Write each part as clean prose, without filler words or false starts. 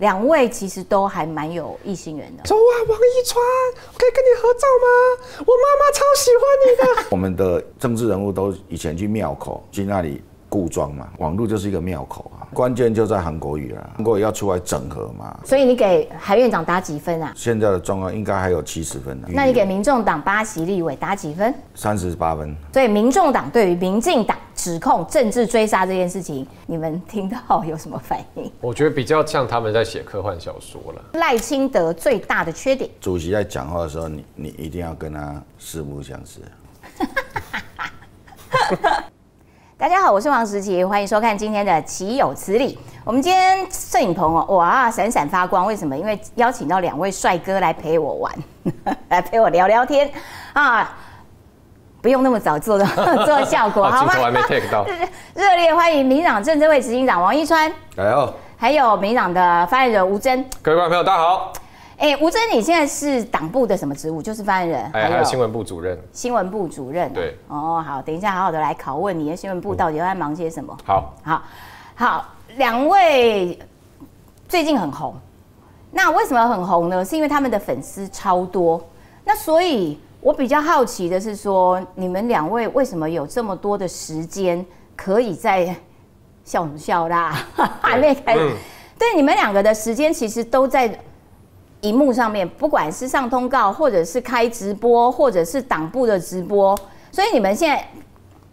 两位其实都还蛮有异性缘的。说哇，王一川，我可以跟你合照吗？我妈妈超喜欢你的。我们的政治人物都以前去庙口去那里故装嘛，网络就是一个庙口啊，关键就在韩国瑜啦，韩国瑜要出来整合嘛。所以你给韩院长打几分啊？现在的状况应该还有70分呢。那你给民众党8席立委打几分？38分。所以民众党对于民进党指控政治追杀这件事情，你们听到有什么反应？我觉得比较像他们在写科幻小说了。赖清德最大的缺点，主席在讲话的时候，你一定要跟他四目相视。大家好，我是王时琪，欢迎收看今天的《岂有此理》。我们今天摄影棚哦，哇，闪闪发光，为什么？因为邀请到2位帅哥来陪我玩，来陪我聊聊天啊。不用那么早做效果，好吗？镜头还没 take 到。热烈欢迎民进党政治会执行长王一川，大家好。还有民进党的发言人吴峥。各位观众朋友，大家好。吴峥，你现在是党部的什么职务？就是发言人，还有新闻部主任。新闻部主任。对。哦，好，等一下好好的来拷问你的新闻部到底在忙些什么。好，2位最近很红，那为什么很红呢？是因为他们的粉丝超多，那所以我比较好奇的是说，你们2位为什么有这么多的时间可以在笑什么笑啦？还没开始。对，你们2个的时间其实都在荧幕上面，不管是上通告，或者是开直播，或者是党部的直播，所以你们现在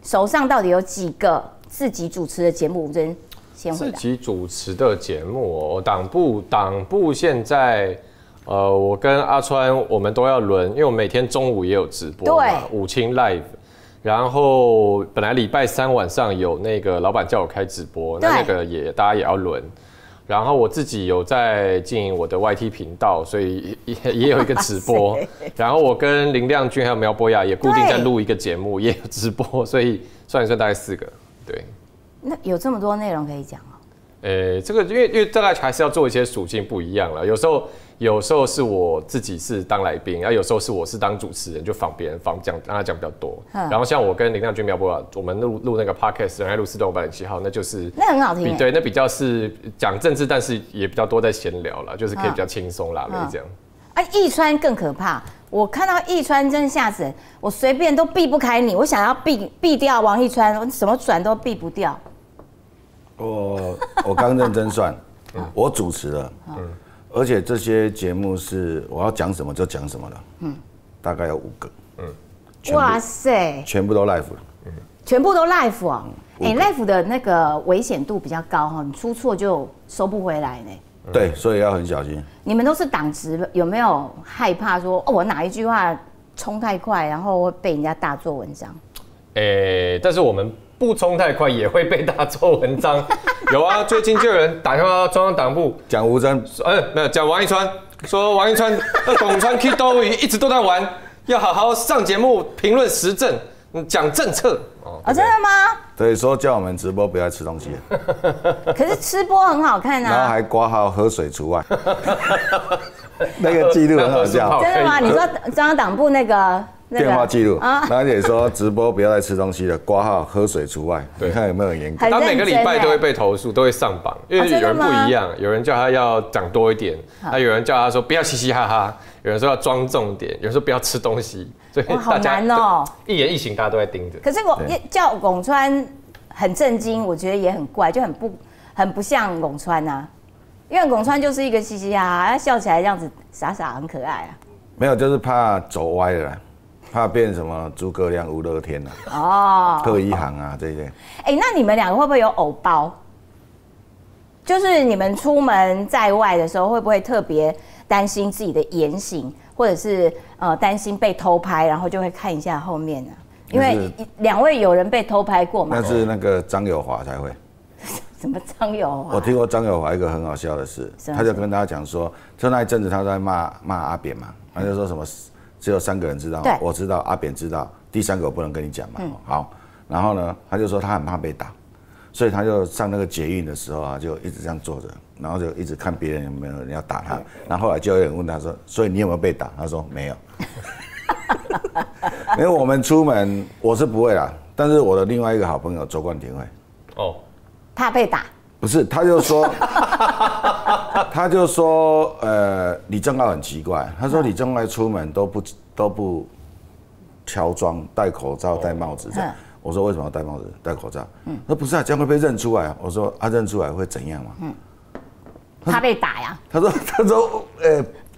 手上到底有几个自己主持的节目？吴峥先回答。自己主持的节目哦，党部现在。我跟阿川我们都要轮，因为我们每天中午也有直播嘛，武清 live， 然后本来礼拜3晚上有那个老板叫我开直播，那个大家也要轮，然后我自己有在经营我的 YT 频道，所以也有一个直播，然后我跟林亮君还有苗博雅也固定在录一个节目，也有直播，所以算一算大概4个，对。那有这么多内容可以讲哦？这个因为大概还是要做一些属性不一样了，有时候是我自己是当来宾，有时候是我是当主持人，就访别人讲，让他讲比较多。然后像我跟林亮君、苗博雅，我们录那个 podcast， 人爱录4段507号，那就是那很好听。对，那比较是讲政治，但是也比较多在闲聊啦，就是可以比较轻松啦，这样。易川更可怕，我看到易川真吓死人，我随便都避不开你，我想要避掉王易川，我什么转都避不掉。我刚认真算，我主持了。而且这些节目是我要讲什么就讲什么了，大概有5个，哇塞，全部都 live 了，全部都 live 啊，live 的那个危险度比较高哈，你出错就收不回来呢。对，所以要很小心。你们都是党职，有没有害怕说我哪一句话冲太快，然后会被人家大做文章？但是我们不冲太快也会被大做文章。有啊，最近就有人打电话到中央党部讲吴峥，没有讲王一川，说王一川董川 K 兜鱼一直都在玩，要好好上节目评论时政，讲政策。真的吗？对，说叫我们直播不要吃东西。可是吃播很好看啊。然后还挂号喝水除外，那个记录很好笑。真的吗？你说中央党部那个？电话记录，然后也说直播不要再吃东西了，挂号喝水除外。你看有没有很严格？他每个礼拜都会被投诉，都会上榜，因为有人不一样，有人叫他要讲多一点，有人叫他说不要嘻嘻哈哈，有人说要庄重点，有人说不要吃东西，所以大家一言一行大家都在盯着。可是我叫龚川很震惊，我觉得也很怪，就很不像龚川啊，因为龚川就是一个嘻嘻哈哈，他笑起来这样子傻傻很可爱啊。没有，就是怕走歪了。怕变什么诸葛亮、吴乐天啊，特一行啊这些。那你们2个会不会有偶包？就是你们出门在外的时候，会不会特别担心自己的言行，或者是担心被偷拍，然后就会看一下后面呢？因为2位有人被偷拍过嘛。那是那个张友华才会。什么张友华？我听过张友华一个很好笑的事，他就跟大家讲说，就那一阵子他在骂阿扁嘛，他就说什么。只有3个人知道，我知道，阿扁知道，第3个我不能跟你讲嘛。好，然后呢，他就说他很怕被打，所以他就上那个捷运的时候啊，就一直这样坐着，然后就一直看别人有没有人要打他。然后后来就有人问他说：“所以你有没有被打？”他说：“没有。”因为我们出门我是不会啦，但是我的另外一个好朋友周冠廷会。怕被打。不是，他就说，他就说，李正浩很奇怪，他说李正浩出门都不乔装，戴口罩、戴帽子这样。我说为什么要戴帽子、戴口罩？他说不是啊，这样会被认出来。我说认出来会怎样嘛？他被打呀。他说，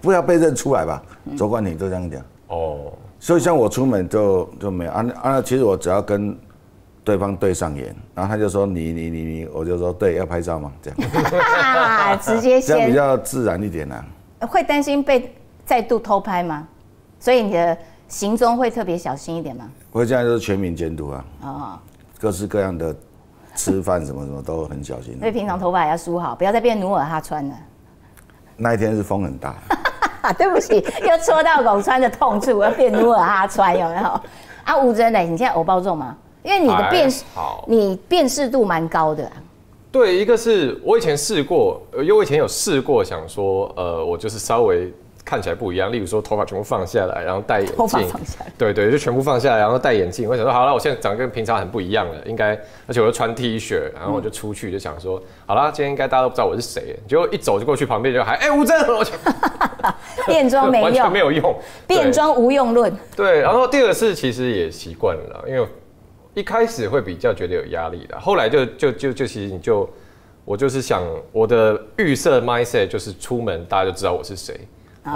不要被认出来吧。周冠廷都这样讲。哦，所以像我出门就没有其实我只要跟对方对上眼，然后他就说你，我就说对，要拍照吗？这样，直接先，这样比较自然一点啊。会担心被再度偷拍吗？所以你的行踪会特别小心一点吗？我现在就是全民监督啊，各式各样的吃饭什么都很小心。所以平常头发也要梳好，不要再变努尔哈川了。那一天是风很大。对不起，又戳到狗川的痛处，要变努尔哈川有没有？啊，吴真蕾，你现在偶包重吗？因为你的你辨识度蛮高的。对，一个是我以前试过，因为我以前有试过，想说，我就是稍微看起来不一样，例如说头发全部放下来，然后戴眼镜，头发放下来，对，就全部放下来，然后戴眼镜。我想说，好了，我现在长得跟平常很不一样了，应该，而且我又穿 T 恤，然后我就出去就想说，好啦，今天应该大家都不知道我是谁，结果一走就过去旁边就喊，吴真，我就变装没用，完全没有用，变装无用论。对，然后第二个是其实也习惯了，因为一开始会比较觉得有压力的，后来就其实我就是想我的预设 mindset 就是出门大家就知道我是谁。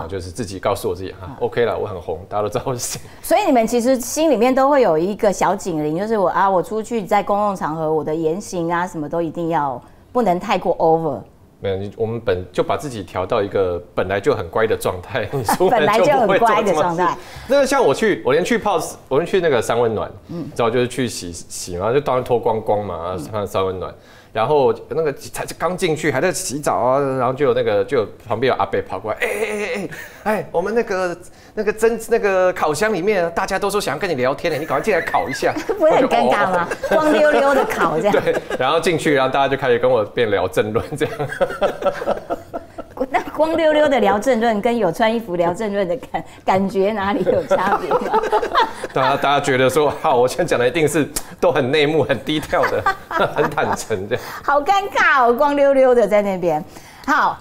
就是自己告诉我自己，OK 了，我很红，大家都知道我是谁。所以你们其实心里面都会有一个小警铃，就是我出去在公共场合，我的言行啊什么都一定要不能太过 over。没有，我们就把自己调到一个本来就很乖的状态，本来就很乖的状态。那像我连去那个三温暖，知道就是去洗嘛，就当然脱光嘛，上三温暖。然后那个才刚进去还在洗澡啊，然后就有旁边有阿伯跑过来，我们那个烤箱里面大家都说想要跟你聊天的，你赶快进来烤一下，不会很尴尬吗？光溜溜的烤这样。对，然后进去，然后大家就开始跟我变聊政论这样。那光溜溜的聊政论跟有穿衣服聊政论的感觉哪里有差别吗？大家觉得说，好，我现在讲的一定是都很内幕、很低调的、很坦诚的。好尴尬哦，光溜溜的在那边。好，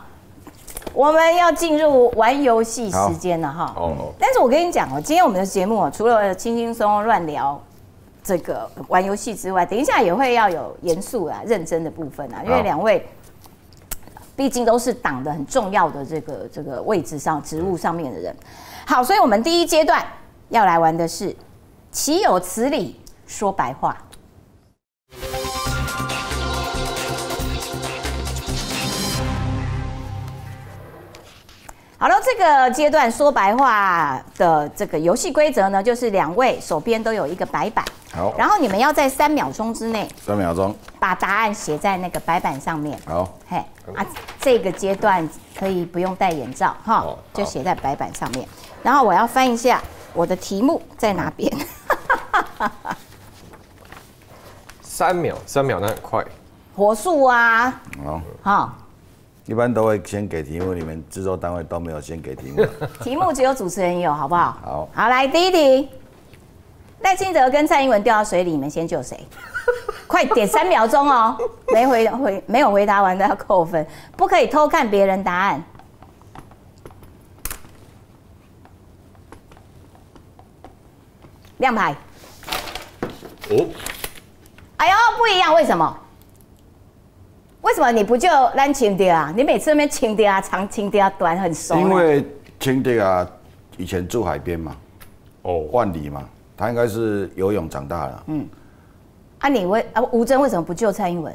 我们要进入玩游戏时间了哈。但是我跟你讲哦，今天我们的节目除了轻轻松松乱聊这个玩游戏之外，等一下也会要有严肃啊、认真的部分啊，因为两位毕竟都是党的很重要的这个位置上、职务上面的人。好，所以我们第一阶段要来玩的是岂有此理，说白话。好了，这个阶段说白话的这个游戏规则呢，就是两位手边都有一个白板，好，然后你们要在3秒钟之内，3秒钟把答案写在那个白板上面。好，这个阶段可以不用戴眼罩哈，就写在白板上面。然后我要翻一下我的题目在哪边。3秒那很快，火速啊，好。一般都会先给题目，你们制作单位都没有先给题目。题目只有主持人有，好不好？好，好，来第一题，赖清德跟蔡英文掉到水里，你们先救谁？快点，3秒钟哦，没有回答完的要扣分，不可以偷看别人答案。亮牌。哦。哎呦，不一样，为什么？为什么你不就咱清德啊？你每次那边清德啊、长清德啊、短很熟。因为清德啊，以前住海边嘛，万里嘛，他应该是游泳长大了。吴峥为什么不救蔡英文？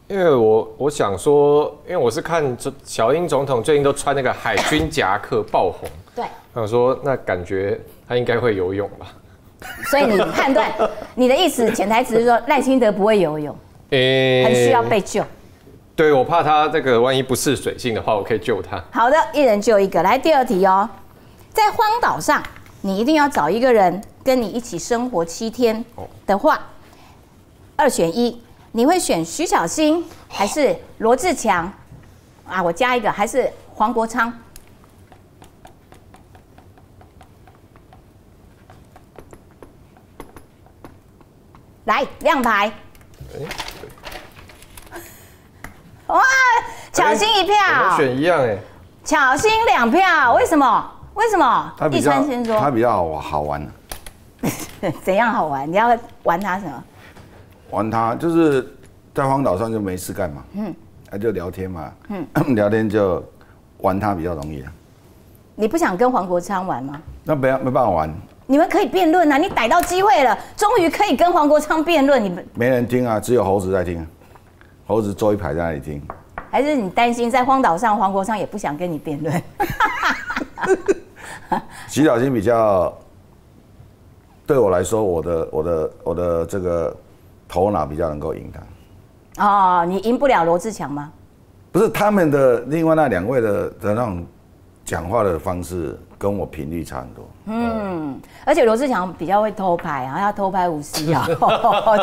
因为我想说，因为我是看小英总统最近都穿那个海军夹克爆红，对，我想说那感觉他应该会游泳吧。所以你判断你的意思潜台词是说赖清德不会游泳，很需要被救。对，我怕他这个万一不是水性的话，我可以救他。好的，一人救一个。来第二题哦，在荒岛上，你一定要找一个人跟你一起生活7天的话，2选1，你会选徐小新还是罗志强？啊，我加一个，还是黄国昌？来，亮牌。哇，巧心1票，我们选一样哎。巧心2票，为什么？为什么？一川先说，他比较好玩。怎样好玩？你要玩他什么？玩他就是在荒岛上就没事干嘛，就聊天嘛，聊天就玩他比较容易啊。你不想跟黄国昌玩吗？那没办法玩。你们可以辩论啊！你逮到机会了，终于可以跟黄国昌辩论。你们没人听啊，只有猴子在听，猴子坐一排在那里听。还是你担心在荒岛上，黄国昌也不想跟你辩论？徐小新比较，对我来说，我的这个头脑比较能够赢他。哦，你赢不了罗志强吗？不是，他们的另外那2位的那种讲话的方式跟我频率差很多。而且罗志强比较会偷拍，然后要偷拍50秒。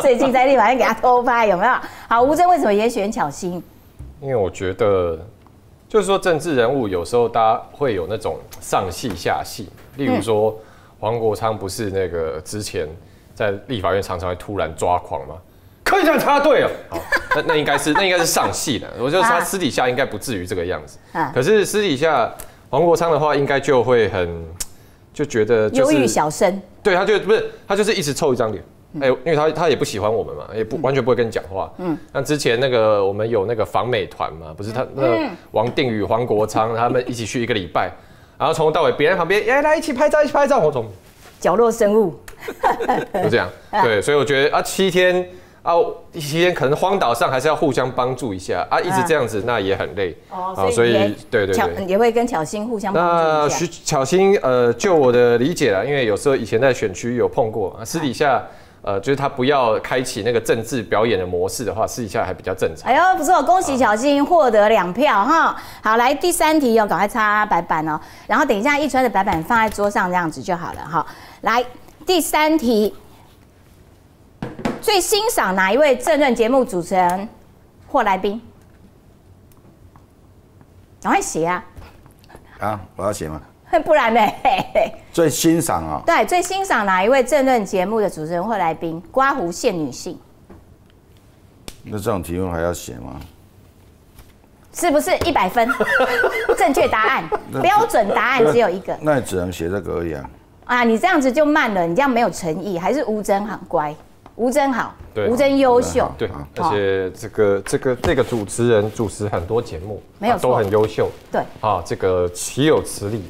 最近在立法院给他偷拍，有没有？好，吴峥为什么也选巧心？因为我觉得，就是说政治人物有时候大家会有那种上戏下戏，例如说黄国昌不是那个之前在立法院常常会突然抓狂吗？柯文哲插队了，好，那应该是上戏的。我觉得他私底下应该不至于这个样子，可是私底下黄国昌的话，应该就会就觉得忧郁小生，对，他就是一直臭一张脸。因为他也不喜欢我们嘛，也完全不会跟你讲话。那之前那个我们有那个访美团嘛，不是他那王定宇、黄国昌他们一起去1个礼拜，然后从头到尾别人旁边来一起拍照，我从角落生物，就这样。对，所以我觉得7天可能荒岛上还是要互相帮助一下啊，一直这样子那也很累。所以对，也会跟巧心互相帮助一下。巧心就我的理解啦，因为有时候以前在选区有碰过，私底下。就是他不要开启那个政治表演的模式的话，私底下还比较正常。哎呦，不错，恭喜巧心获得2票哈。好，来第3题哦，赶快擦白板哦。然后等一下一川的白板放在桌上这样子就好了哈。来第3题，最欣赏哪一位政论节目主持人或来宾？赶快写啊！啊，我要写吗？不然呢？最欣赏啊？对，最欣赏哪一位政论节目的主持人或来宾？刮胡限女性。那这种题目还要写吗？是不是100分？正确答案，标准答案只有一个。那也只能写这个而已啊。啊，你这样子就慢了，你这样没有诚意。还是吴峥很乖，吴峥好，吴峥优秀。对，而且这个主持人主持很多节目，没有都很优秀。对，这个岂有此理。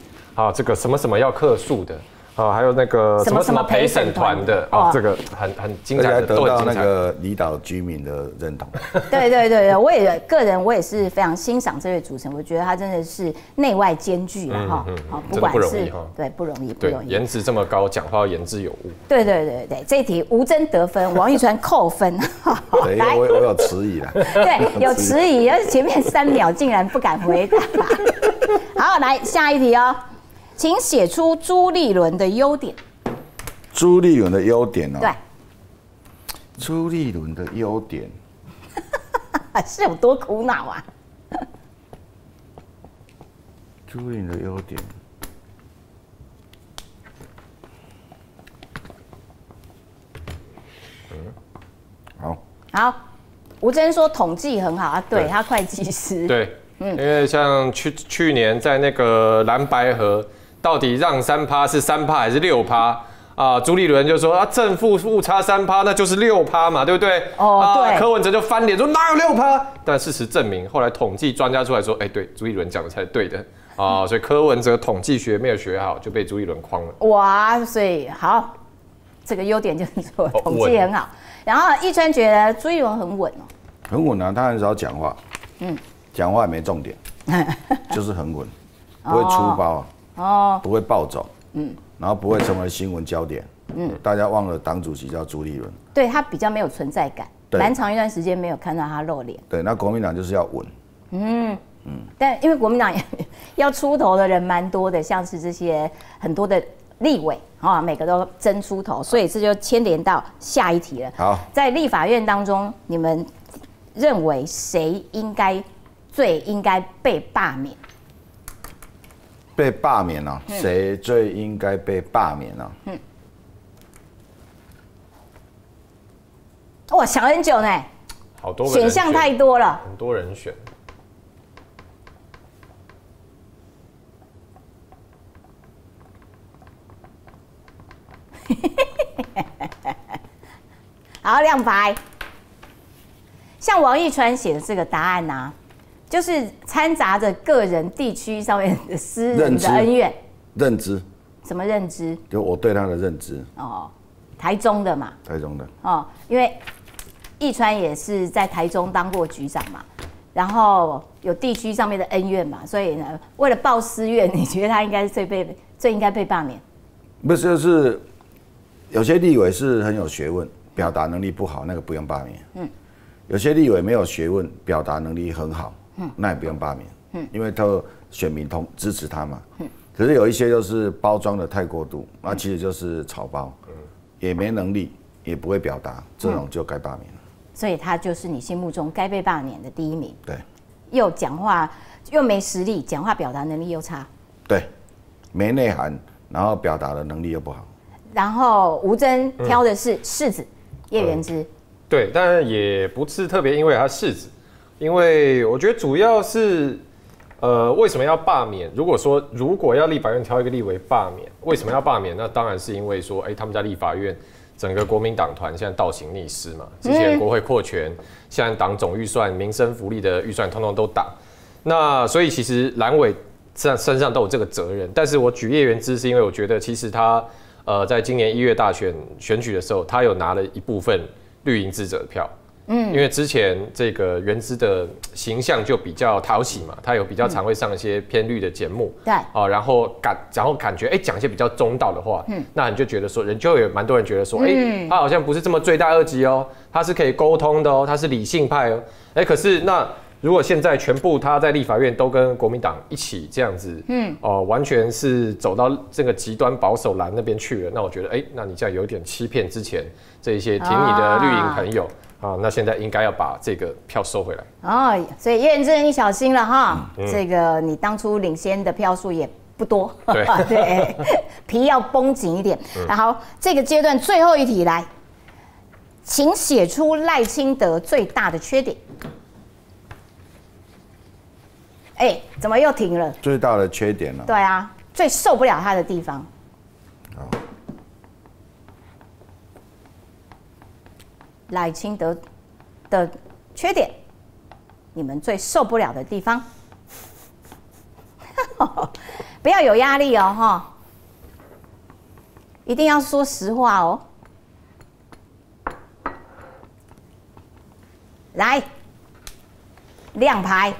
这个什么要客诉的还有那个什么陪审团的这个很精彩的，得到那个离岛居民的认同。对，我个人是非常欣赏这位主持人，我觉得他真的是内外兼具了哈。不管是对不容易，颜值这么高，讲话言之有物。对，这一题吴峥得分，王一川扣分。对，我有迟疑了。对，有迟疑，而且前面3秒竟然不敢回答。好，来下一题哦。请写出朱立伦的优点。朱立伦的优点哦。对。朱立伦的优点是有多苦恼啊？朱立伦的优点，好。吴峥说统计很好啊，对他会计师。对，因为像去年在那个蓝白河。到底让3%是3%还是6%啊？朱立伦就说正负误差3%，那就是6%嘛，对不对？对。柯文哲就翻脸说哪有6%？但事实证明，后来统计专家出来说，对，朱立伦讲的才是对的所以柯文哲统计学没有学好，就被朱立伦诓了。哇，所以好，这个优点就是说统计很好。然后一川觉得朱立伦很稳哦，很稳啊，他很少讲话，讲话也没重点，就是很稳，不会粗暴。不会暴走，然后不会成为新闻焦点，大家忘了党主席叫朱立伦，对他比较没有存在感，蛮长一段时间没有看到他露脸。对，那国民党就是要稳，但因为国民党要出头的人蛮多的，像是这些很多的立委每个都争出头，所以这就牵连到下一题了。好，在立法院当中，你们认为谁最应该被罢免？被罢免了，谁最应该被罢免了？哇，想很久呢，好多选项太多了，很多人选。好，亮牌。像王一川写的这个答案啊，就是掺杂着个人、地区上面的私人的恩怨。认知。什么认知？就我对他的认知。哦，台中的嘛。台中的。哦，因为一川也是在台中当过局长嘛，然后有地区上面的恩怨嘛，所以呢，为了报私怨，你觉得他应该是最应该被罢免？不是，就是有些立委是很有学问，表达能力不好，那个不用罢免。有些立委没有学问，表达能力很好，那也不用罢免。因为他选民支持他嘛。可是有一些就是包装的太过度，那其实就是草包，也没能力，也不会表达，这种就该罢免了。所以他就是你心目中该被罢免的第一名。对。又讲话又没实力，讲话表达能力又差。对，没内涵，然后表达的能力又不好。然后吴峥挑的是柿子，叶元之。对，但也不是特别因为他柿子，因为我觉得主要是，为什么要罢免？如果要立法院挑一个立委罢免，为什么要罢免？那当然是因为说，他们家立法院整个国民党团现在倒行逆施嘛，之前国会扩权，现在党总预算、民生福利的预算通通都挡。那所以其实蓝委身上都有这个责任。但是我举叶元之是因为我觉得其实他在今年1月大选举的时候，他有拿了一部分绿营支持者的票。因为之前这个元之的形象就比较讨喜嘛，他有比较常会上一些偏绿的节目，对，然后感觉讲一些比较中道的话，那你就觉得说，就有蛮多人觉得说，他好像不是这么罪大恶极哦，他是可以沟通的哦，他是理性派哦，可是那如果现在全部他在立法院都跟国民党一起这样子，完全是走到这个极端保守蓝那边去了，那我觉得，那你这样有点欺骗之前这一些挺你的绿营朋友。那现在应该要把这个票收回来所以叶元之你小心了哈，这个你当初领先的票数也不多，对，皮要绷紧一点。好，这个阶段最后一题来，请写出赖清德最大的缺点。怎么又停了？最大的缺点呢？对啊，最受不了他的地方。赖清德的缺点，你们最受不了的地方，不要有压力哦，哈，一定要说实话哦。来，亮牌，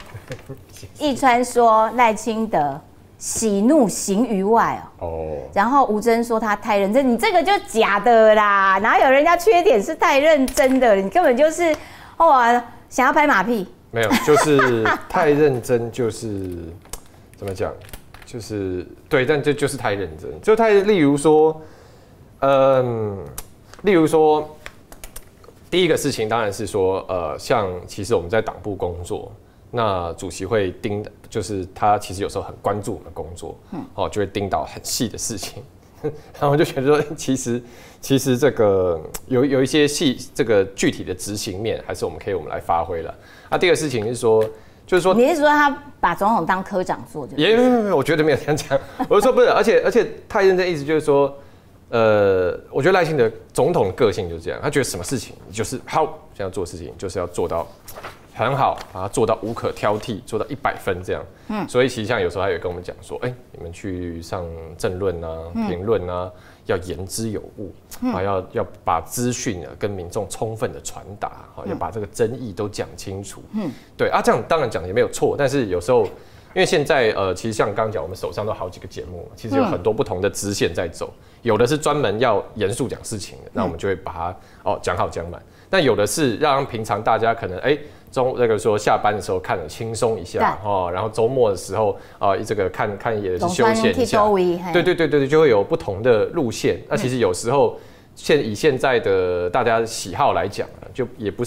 一川说赖清德喜怒形于外哦，然后吴峥说他太认真，你这个就假的啦，哪有人家缺点是太认真的？你根本就是想要拍马屁。没有，就是太认真，就是怎么讲，就是对，但这就是太认真，就太例如说，第一个事情当然是说，像其实我们在党部工作。那主席会就是他其实有时候很关注我们的工作，就会盯到很细的事情，然后我就觉得说，其实这个有一些这个具体的执行面，还是我们来发挥了。第二个事情是说，就是说，你是说他把总统当科长做的？也没有，我觉得没有这样讲。我是说不是，而且太认真，意思就是说，我觉得赖清德总统的个性就是这样，他觉得什么事情就是好，现在做事情就是要做到。很好，把它做到无可挑剔，做到100分这样。所以其实像有时候他也跟我们讲说，你们去上政论啊、评论啊，要言之有物，要把资讯跟民众充分的传达，要把这个争议都讲清楚。对这样当然讲也没有错，但是有时候因为现在其实像刚刚讲，我们手上都好几个节目，其实有很多不同的支线在走，有的是专门要严肃讲事情的，那我们就会把它讲好讲满。但有的是让平常大家可能那个说下班的时候看了轻松一下然后周末的时候这个看也是休闲一下，对，就会有不同的路线。那其实有时候以现在的大家喜好来讲，就也不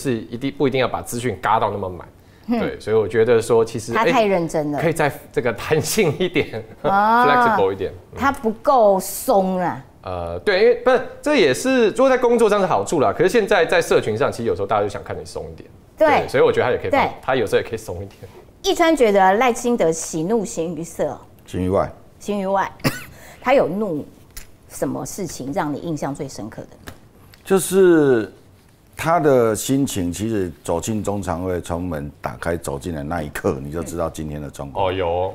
一定要把资讯嘎到那么满。对，所以我觉得说，其实他太认真了，可以再这个弹性一点，flexible 一点。他不够松啊。对，因为不是这也是如果在工作上是好处啦，可是现在在社群上，其实有时候大家就想看你松一点。对，所以我觉得他也可以他有时候也可以松一点。一川觉得赖清德喜怒形于色，形于外，他有怒什么事情让你印象最深刻的？就是他的心情，其实走进中常会，从门打开走进的那一刻，你就知道今天的状况。有。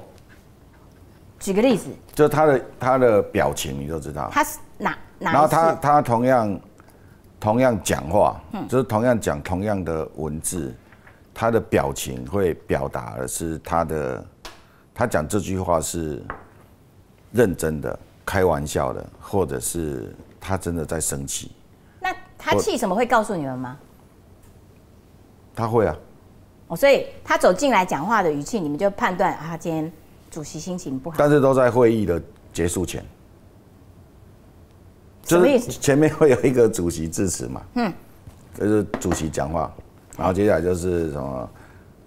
举个例子，就他的表情，你就知道。他是哪？然后他同样讲话，就是同样讲同样的文字，他的表情会表达的是他讲这句话是认真的、开玩笑的，或者是他真的在生气。那他气什么会告诉你们吗？他会啊。所以他走进来讲话的语气，你们就判断啊，今天主席心情不好。但是都在会议的结束前。什么意思？前面会有一个主席致辞嘛，就是主席讲话，然后接下来就是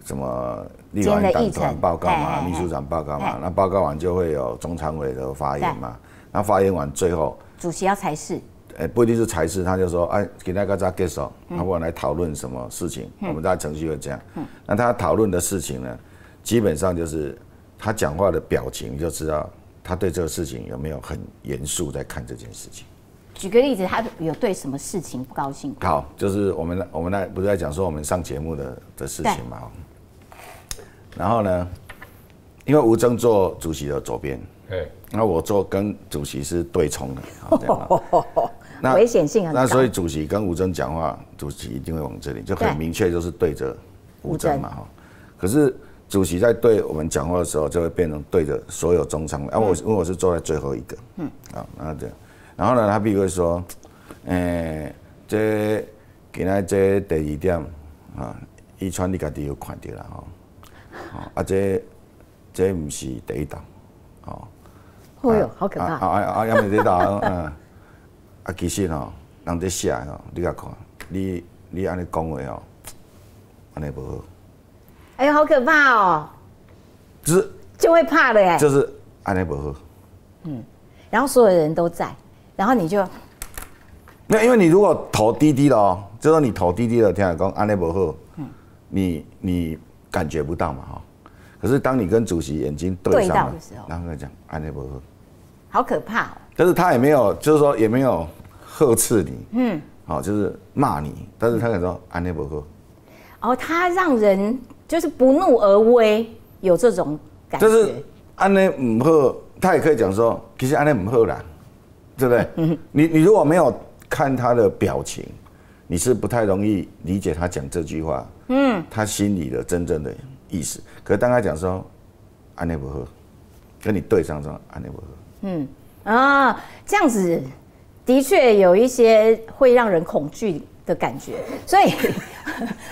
什么立法院党团报告嘛，秘书长报告嘛，那报告完就会有中常委的发言嘛，那发言完最后主席要裁示，不一定是裁示，他就说哎，给大家结束，那我们来讨论什么事情，我们大家程序会这样，那他讨论的事情呢，基本上就是他讲话的表情，你就知道他对这个事情有没有很严肃在看这件事情。举个例子，他有对什么事情不高兴？好，就是我们不是在讲说我们上节目的事情嘛。然后呢，因为吴峥坐主席的左边，那我坐跟主席是对冲的，那危险性很高。那所以主席跟吴峥讲话，主席一定会往这里，就很明确就是对着吴峥嘛。可是主席在对我们讲话的时候，就会变成对着所有中常委。因为我是坐在最后一个，那这样。然后呢，他比如说，这今仔这第2点啊，伊川你家己有看到啦吼，这不是第1档，哦哟，好可怕！要么第1档，其实吼，人在写吼，你甲看，你安尼讲话吼，安尼不好。哎呦，好可怕哦！就会怕了哎。就是安尼不好。然后所有人都在。然后你就，那因为你如果头低低的哦，就说你头低低的，听人讲安内不好，你感觉不到嘛哈。可是当你跟主席眼睛对上了的时候，然后他讲安内不好，好可怕哦。但是他也没有，就是说也没有呵斥你，好，就是骂你，但是他可能说安内不好。他让人就是不怒而威，有这种感觉。就是安内不好，他也可以讲说，其实安内不好啦。对不对？你如果没有看他的表情，你是不太容易理解他讲这句话，他心里的真正的意思。可是当他讲说安内不好，跟你对上说安内不好，这样子的确有一些会让人恐惧的感觉。所以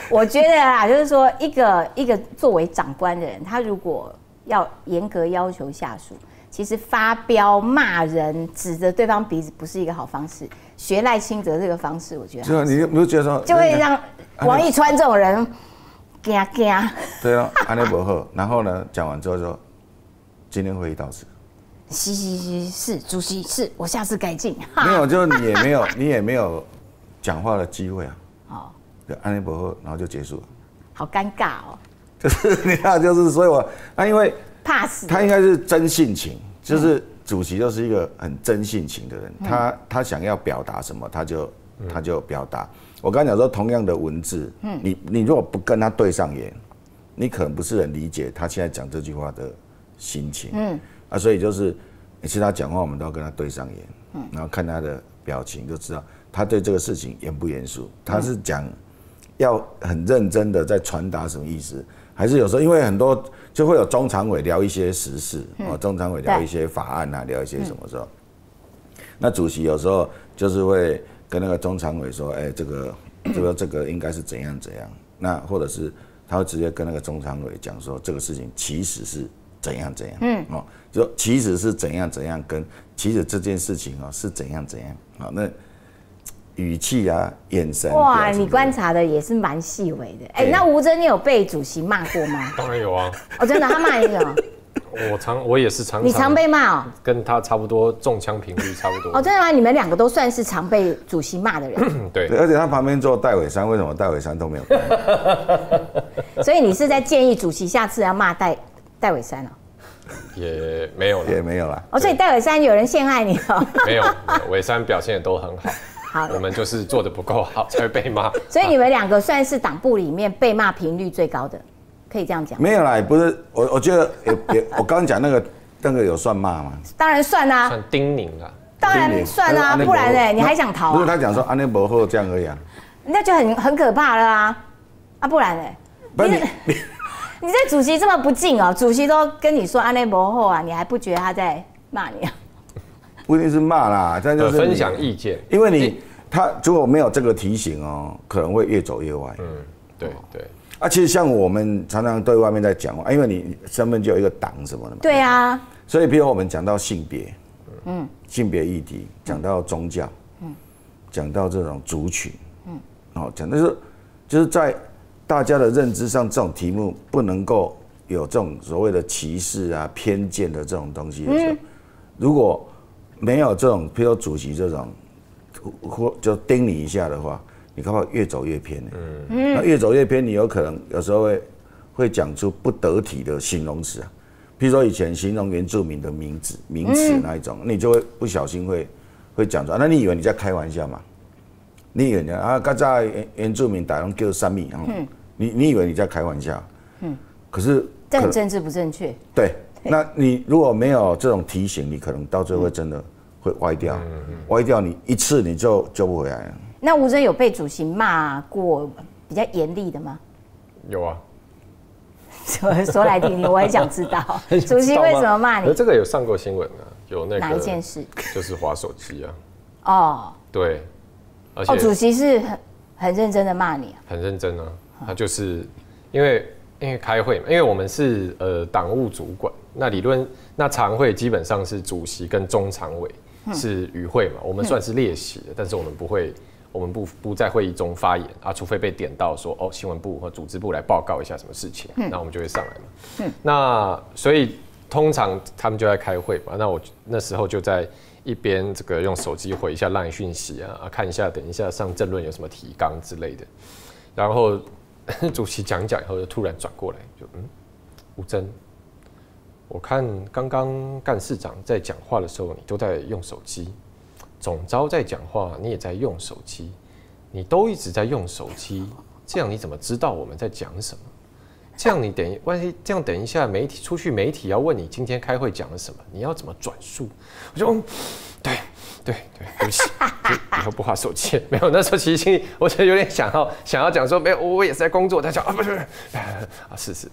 我觉得啊，就是说一个作为长官的人，他如果要严格要求下属。其实发飙、骂人、指着对方鼻子不是一个好方式。学赖清德这个方式，我觉得就你不觉得说，就会让王一川这种人惊。对了，安内不好。然后呢，讲完之后说，今天会议到此。是主席是，我下次改进。没有，就是你也没有讲话的机会啊。就安内不好，然后就结束了。好尴尬哦。就是你看，就是所以因为。怕死，他应该是真性情，就是主席就是一个很真性情的人，他想要表达什么，他就表达。我刚才讲说，同样的文字，你如果不跟他对上眼，你可能不是很理解他现在讲这句话的心情，所以就是每次他讲话，我们都要跟他对上眼，然后看他的表情就知道他对这个事情严不严肃，他是讲要很认真的在传达什么意思。还是有时候，因为很多就会有中常委聊一些时事，中常委聊一些法案啊，聊一些什么时候，那主席有时候就是会跟那个中常委说，这个应该是怎样，那或者是他会直接跟那个中常委讲说，这个事情其实是怎样，就其实是怎样，跟其实这件事情是怎样，那。语气啊，眼神。哇，你观察的也是蛮细微的。那吴峥，你有被主席骂过吗？当然有啊。真的，他骂你什么？我也是常。你常被骂哦？跟他差不多，中枪频率差不多。真的吗？你们2个都算是常被主席骂的人。对，而且他旁边坐戴伟山，为什么戴伟山都没有关？所以你是在建议主席下次要骂戴伟山啊？也没有了，也没有了。哦，所以戴伟山有人陷害你哦？没有，伟山表现的都很好。好，我们就是做的不够好才会被骂。所以你们2个算是党部里面被骂频率最高的，可以这样讲？没有啦，不是我觉得我刚刚讲那个有算骂吗？当然算啊，算叮咛啦。当然算啊，不然呢？你还想逃？不是他讲说安内伯后这样而已啊，那就很可怕了啊！不然呢？不是你对主席这么不敬哦，主席都跟你说安内伯后啊，你还不觉得他在骂你啊？不一定是骂啦，但就是分享意见，因为他如果没有这个提醒哦，可能会越走越歪。对。啊，其实像我们常常对外面在讲因为你身份就有一个党什么的嘛。对啊。所以，比如我们讲到性别，性别议题，讲到宗教，讲到这种族群，讲的就是在大家的认知上，这种题目不能够有这种所谓的歧视啊、偏见的这种东西的时候，如果没有这种，譬如说主席这种，或就盯你一下的话，你搞不好越走越偏。那越走越偏，你有可能有时候会讲出不得体的形容词啊。譬如说以前形容原住民的名词那一种，你就会不小心会讲出来。那你以为你在开玩笑吗？你以为刚才原住民打人叫三米，你以为你在开玩笑？可是这很政治不正确。对，那你如果没有这种提醒，你可能到最后会真的会歪掉，歪掉你一次你就救不回来了。那吴峥有被主席骂过比较严厉的吗？有啊。说来听听，我也想知道，主席为什么骂你？这个有上过新闻啊，有那个哪一件事？就是滑手机啊。哦，对，而且主席是很认真的骂你，很认真啊。他就是因为开会嘛，因为我们是党务主管，那常会基本上是主席跟中常委是与会嘛，我们算是列席的，但是我们不在会议中发言啊，除非被点到说新闻部或组织部来报告一下什么事情，那我们就会上来嘛。那所以通常他们就在开会嘛，那我那时候就在一边这个用手机回一下 LINE 讯息啊，看一下等一下上政论有什么提纲之类的，然后主席讲以后就突然转过来就吴峥，我看刚刚干事长在讲话的时候你都在用手机。总召在讲话，你也在用手机，你都一直在用手机，这样你怎么知道我们在讲什么？这样你万一这样等一下媒体要问你今天开会讲了什么，你要怎么转述？我就对不起，以后不滑手机。没有，那时候其实心里我觉得有点想要讲说，没有，我也是在工作。他讲不是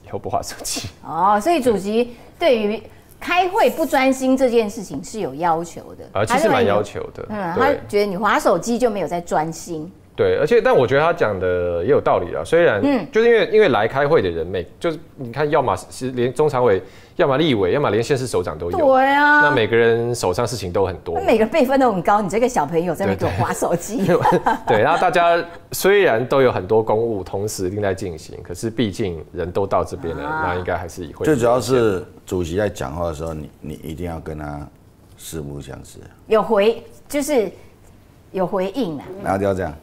以后不滑手机。所以主席对于开会不专心这件事情是有要求的，其实蛮要求的。他觉得你滑手机就没有在专心。对，但我觉得他讲的也有道理啦。虽然，就是因为来开会的人就是你看，要么是连中常委，要么立委，要么连县市首长都有。对啊，那每个人手上事情都很多，每个辈分都很高。你这个小朋友在那边滑手机。对，然后大家虽然都有很多公务同时一定在进行，可是毕竟人都到这边了，那应该还是以会。最主要是主席在讲话的时候，你一定要跟他四目相视，就是有回应啊。然后就要这样。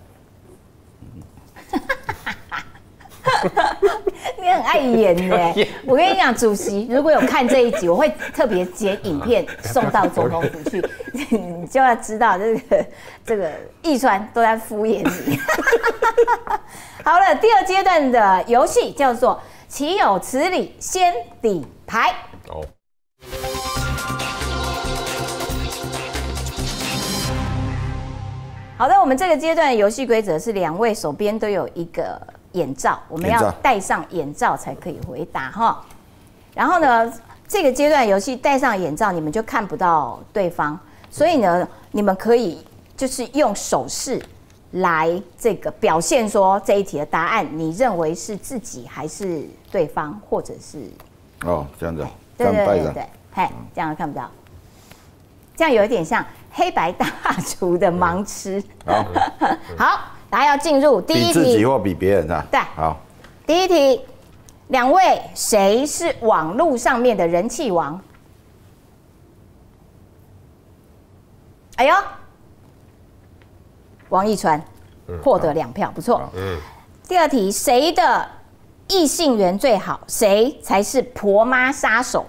你很爱演耶！我跟你讲，主席如果有看这一集，我会特别剪影片送到总统府去，你就要知道这个易川都在敷衍你。好了，第二阶段的游戏叫做“岂有此理，先底牌”。好的，我们这个阶段的游戏规则是2位手边都有一个眼罩，我们要戴上眼罩才可以回答哈。然后呢，这个阶段游戏戴上眼罩，你们就看不到对方，所以呢，你们可以就是用手势来这个表现说这一题的答案，你认为是自己还是对方，或者是这样子，对，这样看不到，这样有一点像黑白大厨的盲吃。好，大家要进入第一题。比自己或比别人啊？对。好，第一题，2位谁是网络上面的人气王？哎呦，王一川获得2票，不错。第二题，谁的异性缘最好？谁才是婆妈杀手？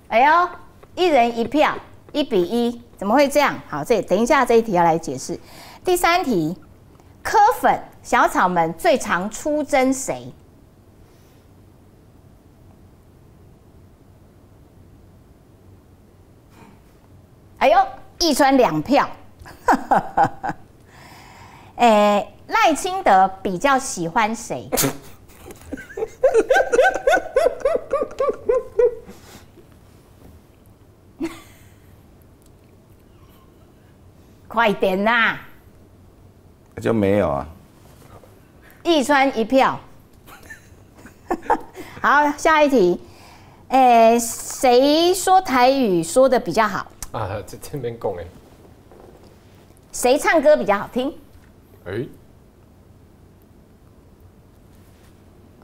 哎呦，1人1票，1比1，怎么会这样？好，等一下这一题要来解释。第3题，柯粉小草们最常出征谁？哎呦，奕川2票。赖清德比较喜欢谁？快点呐！就没有啊。奕川1票。好，下一题。谁说台语说的比较好？啊，这边讲哎。谁唱歌比较好听？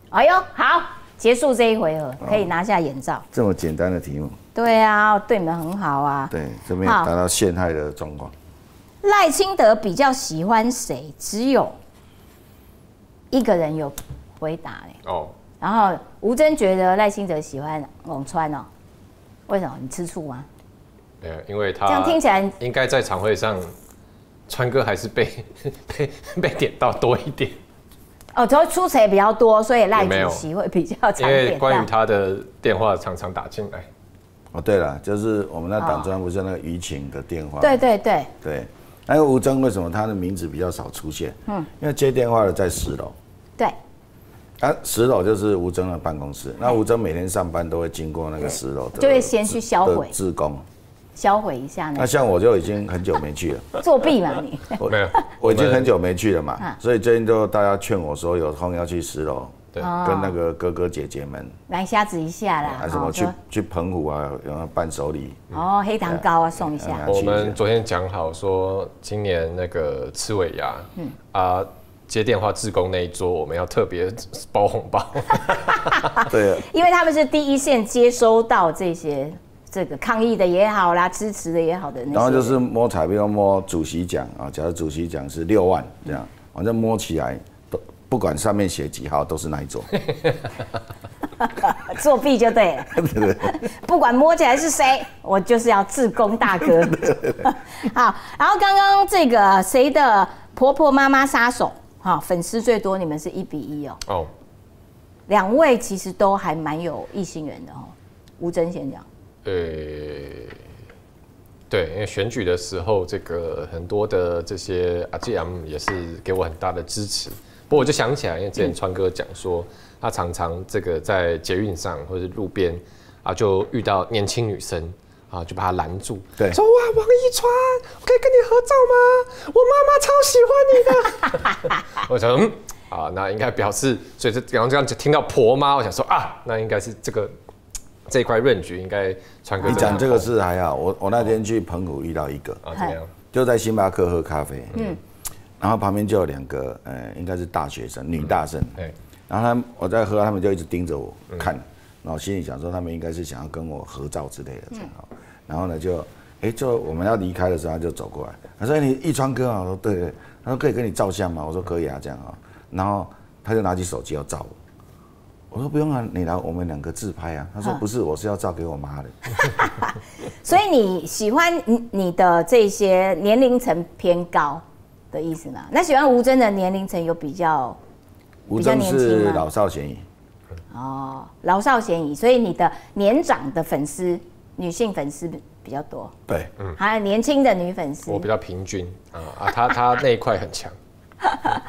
哎呦，好，结束这一回合，可以拿下眼罩。这么简单的题目。对啊，对你们很好啊。对，这边达到陷害的状况。赖清德比较喜欢谁？只有1个人有回答哦。然后吴峥觉得赖清德喜欢翁川哦，为什么？你吃醋吗？因为他这样听起来应该在场会上，川哥还是被点到多一点。哦，就出彩比较多，所以赖主席会比较常点到。因为关于他的电话常常打进来。哦，对了，就是我们那党中央不是那个舆情的电话？对对对。对，那个吴峥为什么他的名字比较少出现？因为接电话的在10楼。对。啊，10楼就是吴峥的办公室。那吴峥每天上班都会经过那个10楼的，就会先去销毁志工。销毁一下那像我就已经很久没去了，作弊嘛你？没有，我已经很久没去了嘛，所以最近就大家劝我说有空要去10楼，跟那个哥哥姐姐们来瞎子一下啦，什么去澎湖啊，然后伴手礼哦，黑糖糕啊送一下。我们昨天讲好说，今年那个吃尾牙，接电话志工那一桌，我们要特别包红包。对，因为他们是第一线接收到这个抗议的也好啦，支持的也好的那些。然后就是摸彩，比如摸主席奖啊，假如主席奖是6万这样，反正摸起来都不管上面写几号，都是那一桌。作弊就对了。不管摸起来是谁，我就是要志工大哥。好，然后刚刚这个谁的婆婆妈妈杀手，粉丝最多，你们是1比1哦。哦。2位其实都还蛮有异性缘的哦。吴峥先讲。对，因为选举的时候，这个很多的这些阿姐也是给我很大的支持。不过我就想起来，因为之前川哥讲说，他常常这个在捷运上或者路边就遇到年轻女生就把他拦住，对，说哇，王一川，我可以跟你合照吗？我妈妈超喜欢你的。我想，那应该表示，所以刚刚这样听到婆妈，我想说那应该是这一块润局应该川哥。你讲这个是还好，我那天去澎湖遇到一个怎么样？就在星巴克喝咖啡，然后旁边就有2个应该是大学生，女大生，然后我在喝，他们就一直盯着我看，然后心里想说他们应该是想要跟我合照之类的这样，然后呢就我们要离开的时候，他就走过来，他说你奕川哥啊，我说对，他说可以跟你照相吗？我说可以啊这样然后他就拿起手机要照我。我说不用啊，你来我们2个自拍啊。他说不是，我是要照给我妈的。所以你喜欢你的这些年龄层偏高的意思吗？那喜欢吴峥的年龄层有比较吴峥是老少咸宜。哦，老少咸宜，所以你的年长的粉丝，女性粉丝比较多。对，还有年轻的女粉丝。我比较平均他那一块很强。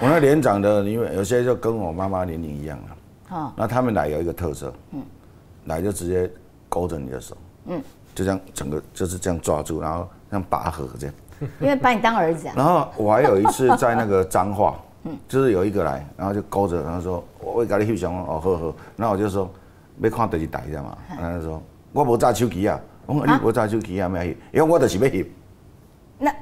我那年长的，因为有些就跟我妈妈年龄一样了。那他们来有一个特色，来就直接勾着你的手，就这样整个就是这样抓住，然后像拔河这样，因为把你当儿子啊。然后我还有一次在那个彰化，就是有一个来，然后就勾着，然后说我会给你翕相，好，然后我就说要看第几台这样嘛，然后他说我无揸手机啊，我说你无揸手机啊，咩翕？因为我就是要翕。那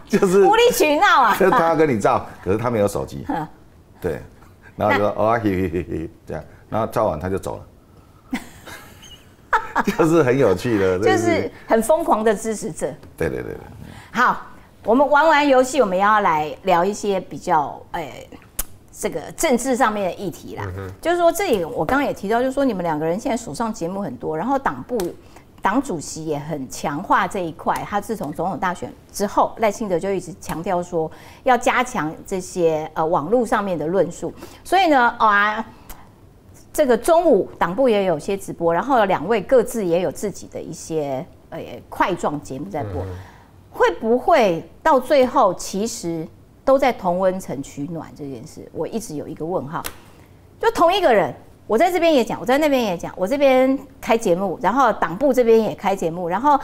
就是无理取闹啊！就是他要跟你照，可是他没有手机，对。然后就说嘿这样，然后照完他就走了，就是很有趣的，就是很疯狂的支持者。对。好，我们玩完游戏，我们要来聊一些比较这个政治上面的议题啦。就是说，这里我刚刚也提到，就是说你们2个人现在手上节目很多，然后党主席也很强化这一块。他自从总统大选之后，赖清德就一直强调说要加强这些网络上面的论述。所以呢，这个中午党部也有些直播，然后2位各自也有自己的一些块状节目在播。会不会到最后其实都在同温层取暖这件事？我一直有一个问号。就同一个人，我在这边也讲，我在那边也讲，我这边开节目，然后党部这边也开节目，然后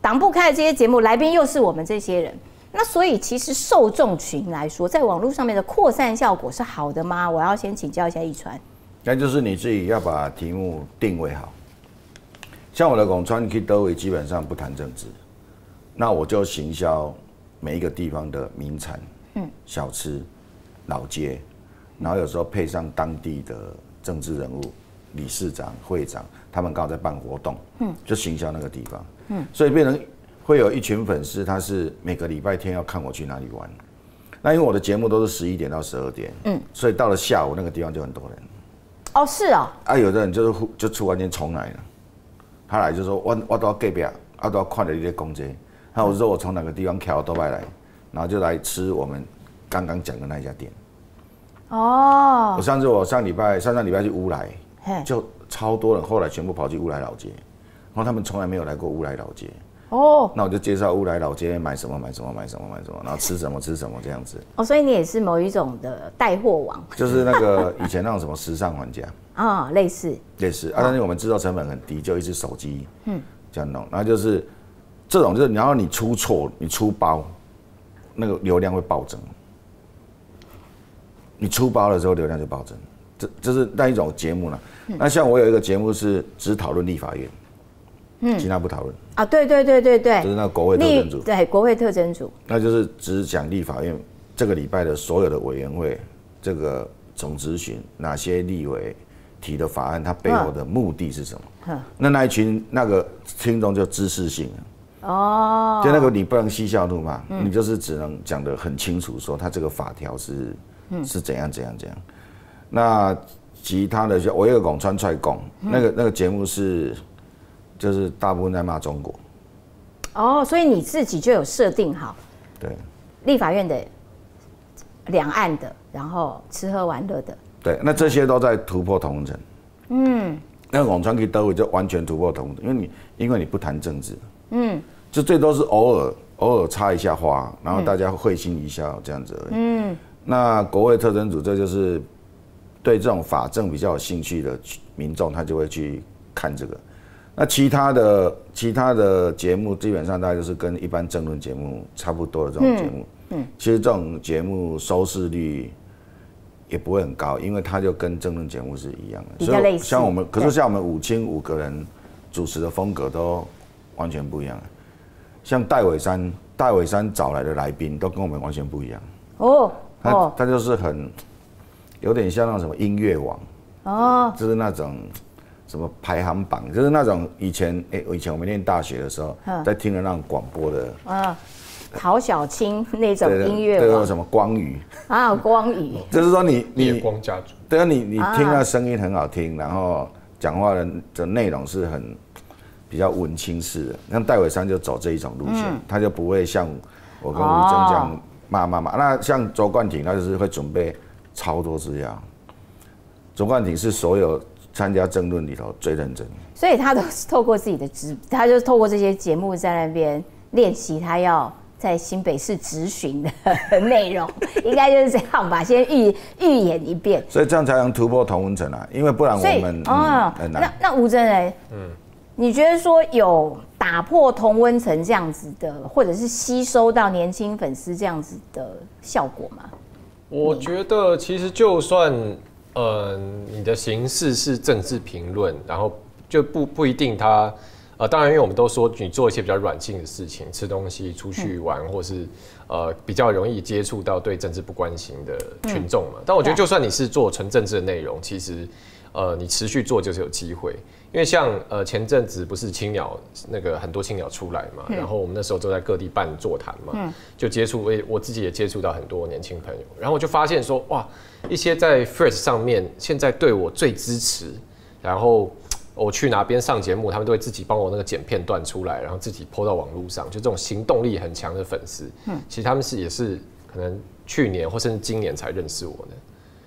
党部开的这些节目来宾又是我们这些人。那所以其实受众群来说，在网络上面的扩散效果是好的吗？我要先请教一下一川。那就是你自己要把题目定位好。像我的广川去都会基本上不谈政治。那我就行销每一个地方的名产、小吃、老街，然后有时候配上当地的政治人物、理事长、会长，他们刚好在办活动，就行销那个地方，所以变成会有一群粉丝，他是每个礼拜天要看我去哪里玩。那因为我的节目都是11点到12点，所以到了下午那个地方就很多人。哦，是哦。有的人就突然间重来了，他来就说我都要隔壁，我都要看着你在讲这。那我说我从哪个地方挑都来，然后就来吃我们刚刚讲的那一家店。我上上礼拜去乌来，就超多人，后来全部跑去乌来老街，然后他们从来没有来过乌来老街。那我就介绍乌来老街买什么，然后吃什么这样子。所以你也是某一种的带货王，就是那个以前那种什么时尚玩家类似。但是我们制作成本很低，就一只手机，这样弄，然后就是。这种就是，然后你出错，你出包，那个流量会暴增。你出包的时候，流量就暴增。这是那一种节目了。那像我有一个节目是只讨论立法院，其他不讨论。对，就是那国会特侦组。对，国会特侦组。那就是只讲立法院这个礼拜的所有的委员会，这个总质询哪些立委提的法案，它背后的目的是什么？那一群那个听众就知识性了。就那个你不能嬉笑怒骂，你就是只能讲得很清楚，说他这个法条是怎样。那其他的我有个广川踹共，那个节目就是大部分在骂中国。所以你自己就有设定好，对，立法院的、两岸的，然后吃喝玩乐的，对，那这些都在突破同温层。那个广川去都会就完全突破同温层，因为你不谈政治。就最多是偶尔插一下花，然后大家会心一笑这样子而已。那国会特侦组这就是对这种法政比较有兴趣的民众，他就会去看这个。那其他的节目基本上大概就是跟一般政论节目差不多的这种节目。其实这种节目收视率也不会很高，因为它就跟政论节目是一样的。比较类似。像我们5清5个人主持的风格都完全不一样。像戴伟山找来的来宾都跟我们完全不一样。他就是有点像那种什么音乐网，就是那种什么排行榜，就是那种以前我们念大学的时候在听的那种广播的。陶小青那种音乐网。对，什么光宇。光宇。就是说你夜光家族。对啊，你听那声音很好听，然后讲话的内容是很。比较文青式的，像戴伟山就走这一种路线，他就不会像我跟吴峥这样骂。那像周冠廷，他就是会准备超多资料。周冠廷是所有参加政论里头最认真，所以他都是透过自己的他就是透过这些节目在那边练习，他要在新北市质询的内容，应该就是这样吧，先预演一遍，所以这样才能突破同温层啊，因为不然我们很难。那吴峥呢？你觉得说有打破同温层这样子的，或者是吸收到年轻粉丝这样子的效果吗？我觉得其实就算你的形式是政治评论，然后就不一定它当然因为我们都说你做一些比较软性的事情，吃东西、出去玩，或是比较容易接触到对政治不关心的群众嘛。但我觉得就算你是做纯政治的内容，其实你持续做就是有机会。因为像前阵子不是青鸟那个很多青鸟出来嘛，然后我们那时候都在各地办座谈嘛，就接触我自己也接触到很多年轻朋友，然后我就发现说哇，一些在 Threads 上面现在对我最支持，然后我去哪边上节目，他们都会自己帮我那个剪片段出来，然后自己 po 到网络上，就这种行动力很强的粉丝，其实他们也是可能去年或甚至今年才认识我的。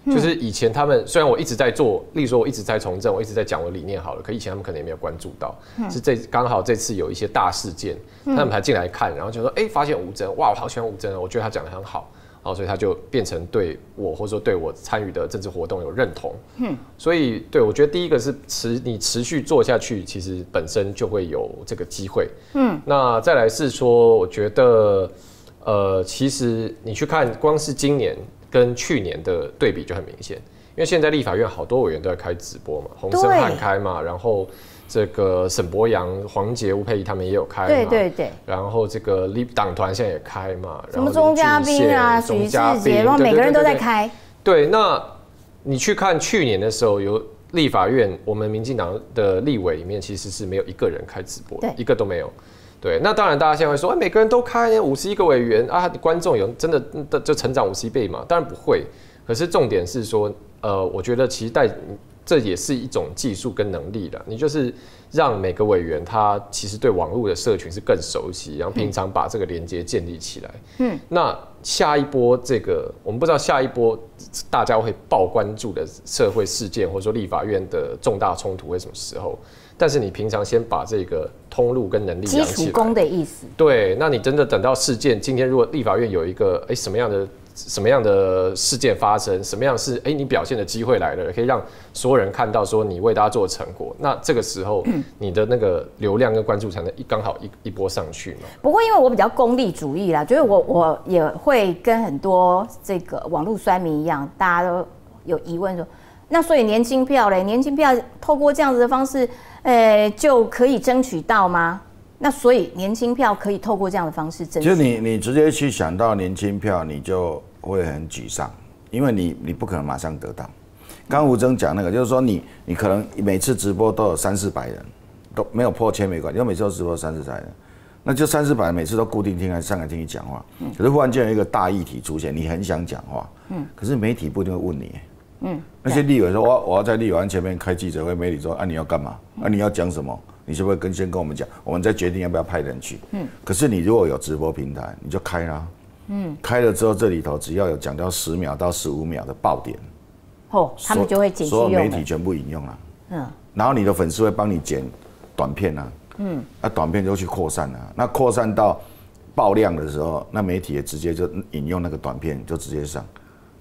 就是以前他们虽然我一直在做，例如说我一直在从政，我一直在讲我理念好了，可以前他们可能也没有关注到，是刚好这次有一些大事件，他们才进来看，然后就说发现吴峥，哇，我好喜欢吴峥，我觉得他讲得很好，然后所以他就变成对我或者说对我参与的政治活动有认同，所以对我觉得第一个是你持续做下去，其实本身就会有这个机会，那再来是说，我觉得其实你去看光是今年跟去年的对比就很明显，因为现在立法院好多委员都在开直播嘛，洪申翰开嘛，然后这个沈伯洋、黄捷、吴佩仪他们也有开嘛，对，然后这个党团现在也开嘛，什么钟嘉宾啊、许志杰，然后每个人都在开。对，那你去看去年的时候，有立法院我们民进党的立委里面其实是没有一个人开直播的，一个都没有。对，那当然，大家现在会说，每个人都开51个委员啊，观众有真的就成长51倍嘛？当然不会。可是重点是说，我觉得其实这也是一种技术跟能力啦。你就是让每个委员他其实对网络的社群是更熟悉，然后平常把这个连接建立起来。那下一波我们不知道下一波大家会爆关注的社会事件，或者说立法院的重大冲突会什么时候？但是你平常先把这个通路跟能力养起来，基础功的意思。对，那你真的等到事件，今天如果立法院有一个什么样的事件发生，什么样是你表现的机会来了，可以让所有人看到说你为大家做的成果，那这个时候你的那个流量跟关注才能刚好一波上去嘛。不过因为我比较功利主义啦，就是我也会跟很多这个网络酸民一样，大家都有疑问说，那所以年轻票嘞，年轻票透过这样子的方式。就可以争取到吗？那所以年轻票可以透过这样的方式争取。就你直接去想到年轻票，你就会很沮丧，因为你不可能马上得到。刚吴峥讲那个，就是说你可能每次直播都有300-400人，都没有破千没关系，因为每次都直播300-400人，那就300-400人每次都固定听上来听你讲话。可是忽然间有一个大议题出现，你很想讲话，可是媒体不一定会问你。那些立委说我要在立法院前面开记者会，媒体说你要干嘛？你要讲什么？你是不是先跟我们讲，我们再决定要不要派人去？可是你如果有直播平台，你就开啦。开了之后这里头只要有讲到10秒到15秒的爆点，他们就会剪去用，所有媒体全部引用了。然后你的粉丝会帮你剪短片啊，短片就去扩散啊，那扩散到爆量的时候，那媒体也直接就引用那个短片就直接上，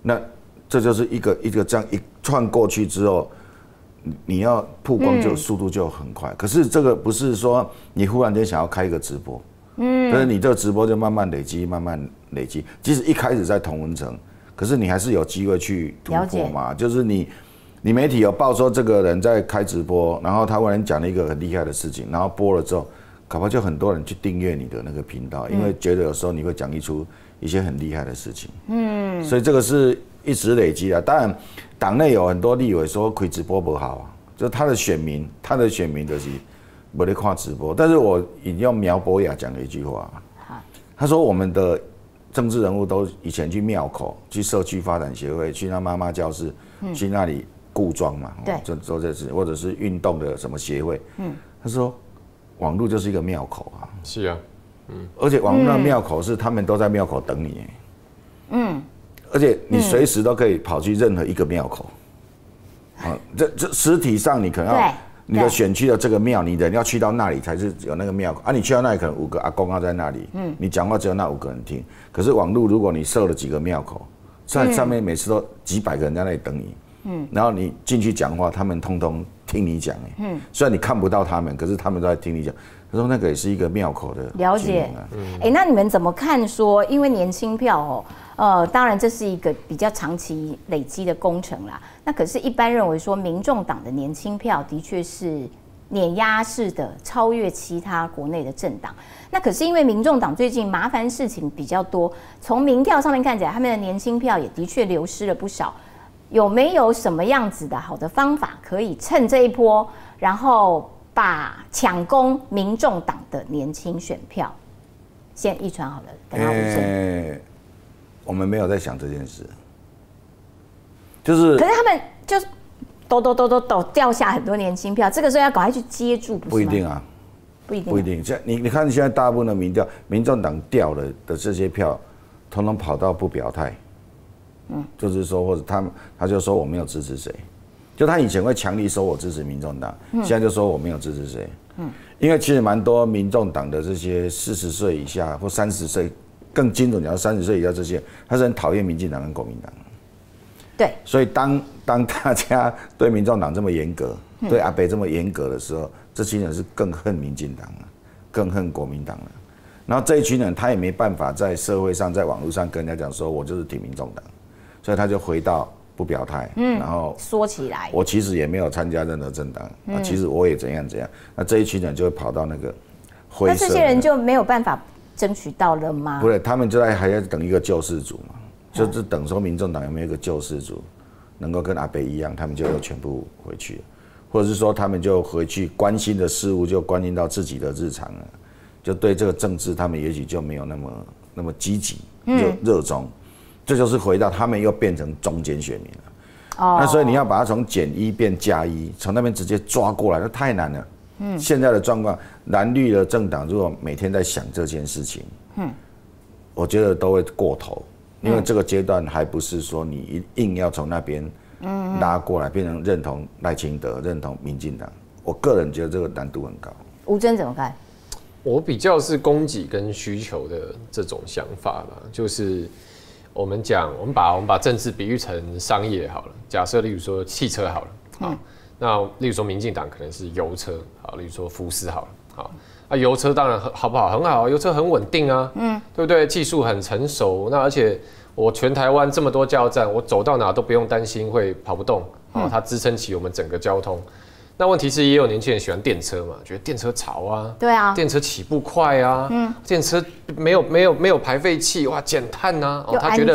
那。这就是一个这样一串过去之后，你要曝光就速度就很快。可是这个不是说你忽然间想要开一个直播，但是你这个直播就慢慢累积，慢慢累积。即使一开始在同温层，可是你还是有机会去突破嘛。就是你媒体有报说这个人在开直播，然后他忽然讲了一个很厉害的事情，然后播了之后，搞不好就很多人去订阅你的那个频道，因为觉得有时候你会讲出一些很厉害的事情。所以这个是。一直累积啊，当然，党内有很多立委说开直播不好啊，就他的选民就是没在看直播。但是我引用苗博雅讲的一句话，他说我们的政治人物都以前去庙口、去社区发展协会、去那妈妈教室、去那里固庄嘛，就做这事，或者是运动的什么协会。他说网络就是一个庙口啊，是啊，而且网络的庙口是他们都在庙口等你，而且你随时都可以跑去任何一个庙口，这实体上你可能要你的选区的这个庙，你人要去到那里才是有那个庙口啊。你去到那里可能5个阿公在那里，你讲话只有那5个人听。可是网络如果你设了几个庙口，在上面每次都几百个人在那里等你，然后你进去讲话，他们通通听你讲，虽然你看不到他们，可是他们都在听你讲。他说那个也是一个庙口的了解。那你们怎么看说？因为年轻票当然这是一个比较长期累积的工程啦。那可是，一般认为说，民众党的年轻票的确是碾压式的超越其他国内的政党。那可是因为民众党最近麻烦事情比较多，从民调上面看起来，他们的年轻票也的确流失了不少。有没有什么样子的好的方法，可以趁这一波，然后把抢攻民众党的年轻选票？先一传好了，等下我们没有在想这件事，就是，可是他们就是抖掉下很多年轻票，这个时候要赶快去接住，不是吗？不一定啊，不一定，不一定。你看现在大部分的民调，民众党掉了的这些票，统统跑到不表态，就是说或者他就说我没有支持谁，就他以前会强力说我支持民众党，现在就说我没有支持谁，因为其实蛮多民众党的这些40岁以下或30岁，更精准讲30岁以下这些，他是很讨厌民进党跟国民党。对，所以当大家对民众党这么严格，对阿北这么严格的时候，这群人是更恨民进党了，更恨国民党了。然后这一群人他也没办法在社会上、在网络上跟人家讲说我就是挺民众党，所以他就回到不表态，然后说起来，我其实也没有参加任何政党，其实我也怎样怎样。那这一群人就会跑到那个灰色。那这些人就没有办法争取到了吗？不是，他们就还要等一个救世主嘛。就是等说民众党有没有一个救世主，能够跟阿北一样，他们就又全部回去了，或者是说他们就回去关心的事物就关心到自己的日常了，就对这个政治他们也许就没有那么积极热衷，这就是回到他们又变成中间选民了。那所以你要把它从减1变加1，从那边直接抓过来，那太难了。现在的状况，蓝绿的政党如果每天在想这件事情，我觉得都会过头。因为这个阶段还不是说你硬要从那边拉过来，变成认同赖清德、认同民进党。我个人觉得这个难度很高。吴峥怎么看？我比较是供给跟需求的这种想法啦，就是我们把政治比喻成商业好了。假设例如说汽车好了，那例如说民进党可能是油车，好，例如说福斯好了，好。油车当然好不好？很好，油车很稳定啊，对不对？技术很成熟，那而且我全台湾这么多加油站，我走到哪都不用担心会跑不动，它支撑起我们整个交通。那问题是也有年轻人喜欢电车嘛，觉得电车潮啊，对啊，电车起步快啊，电车没有排废气，哇，减碳啊，他觉得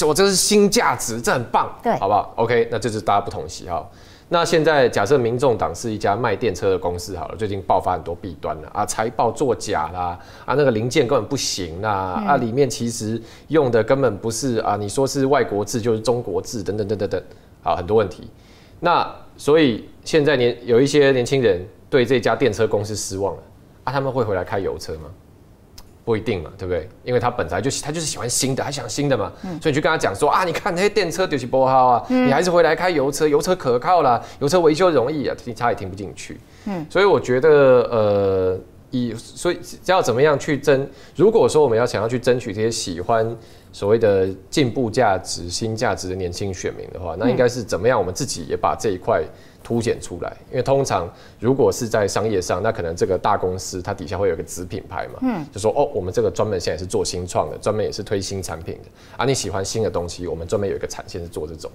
我这是新价值，这很棒，对，好不好 ？OK， 那这是大家不同喜好。那现在假设民众党是一家卖电车的公司好了，最近爆发很多弊端了啊，财报作假啦，啊那个零件根本不行啦，啊里面其实用的根本不是啊，你说是外国制就是中国制等等，好很多问题。那所以现在有一些年轻人对这家电车公司失望了啊，他们会回来开油车吗？不一定嘛，对不对？因为他本来他就是喜欢新的，他想新的嘛，所以你就跟他讲说啊，你看那些电车就是不好啊，你还是回来开油车，油车可靠啦，油车维修容易啊，他也听不进去。所以我觉得所以要怎么样去如果说我们想要去争取这些喜欢所谓的进步价值、新价值的年轻选民的话，那应该是怎么样我们自己也把这一块凸显出来，因为通常如果是在商业上，那可能这个大公司它底下会有个子品牌嘛，就说我们这个专门现在是做新创的，专门也是推新产品的啊，你喜欢新的东西，我们专门有一个产线是做这种，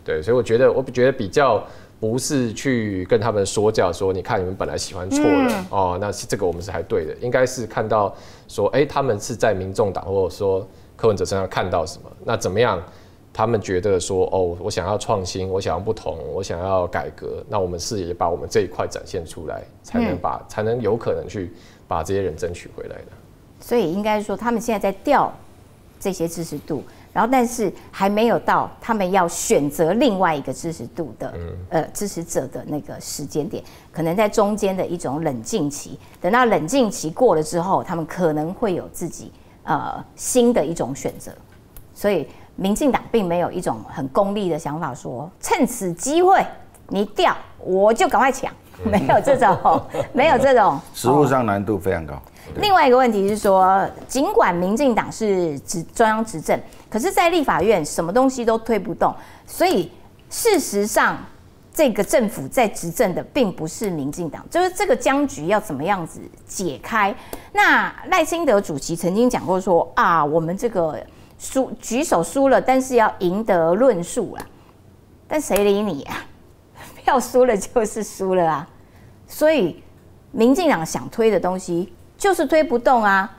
对，所以我觉得比较不是去跟他们说教说，你看你们本来喜欢错了哦，那这个我们是还对的，应该是看到说，他们是在民众党或者说柯文哲身上看到什么，那怎么样？他们觉得说，我想要创新，我想要不同，我想要改革，那我们是也把我们这一块展现出来，才能有可能去把这些人争取回来的。所以应该说，他们现在在调这些支持度，然后但是还没有到他们要选择另外一个支持度的支持者的那个时间点，可能在中间的一种冷静期。等到冷静期过了之后，他们可能会有自己新的一种选择。所以民进党并没有一种很功利的想法说，趁此机会你调我就赶快抢，没有这种，没有这种，实务上难度非常高。另外一个问题是说，尽管民进党是中央执政，可是在立法院什么东西都推不动，所以事实上这个政府在执政的并不是民进党，就是这个僵局要怎么样子解开。那赖清德主席曾经讲过说啊，我们这个举手输了，但是要赢得论述啦。但谁理你啊？票输了就是输了啊。所以民进党想推的东西就是推不动啊，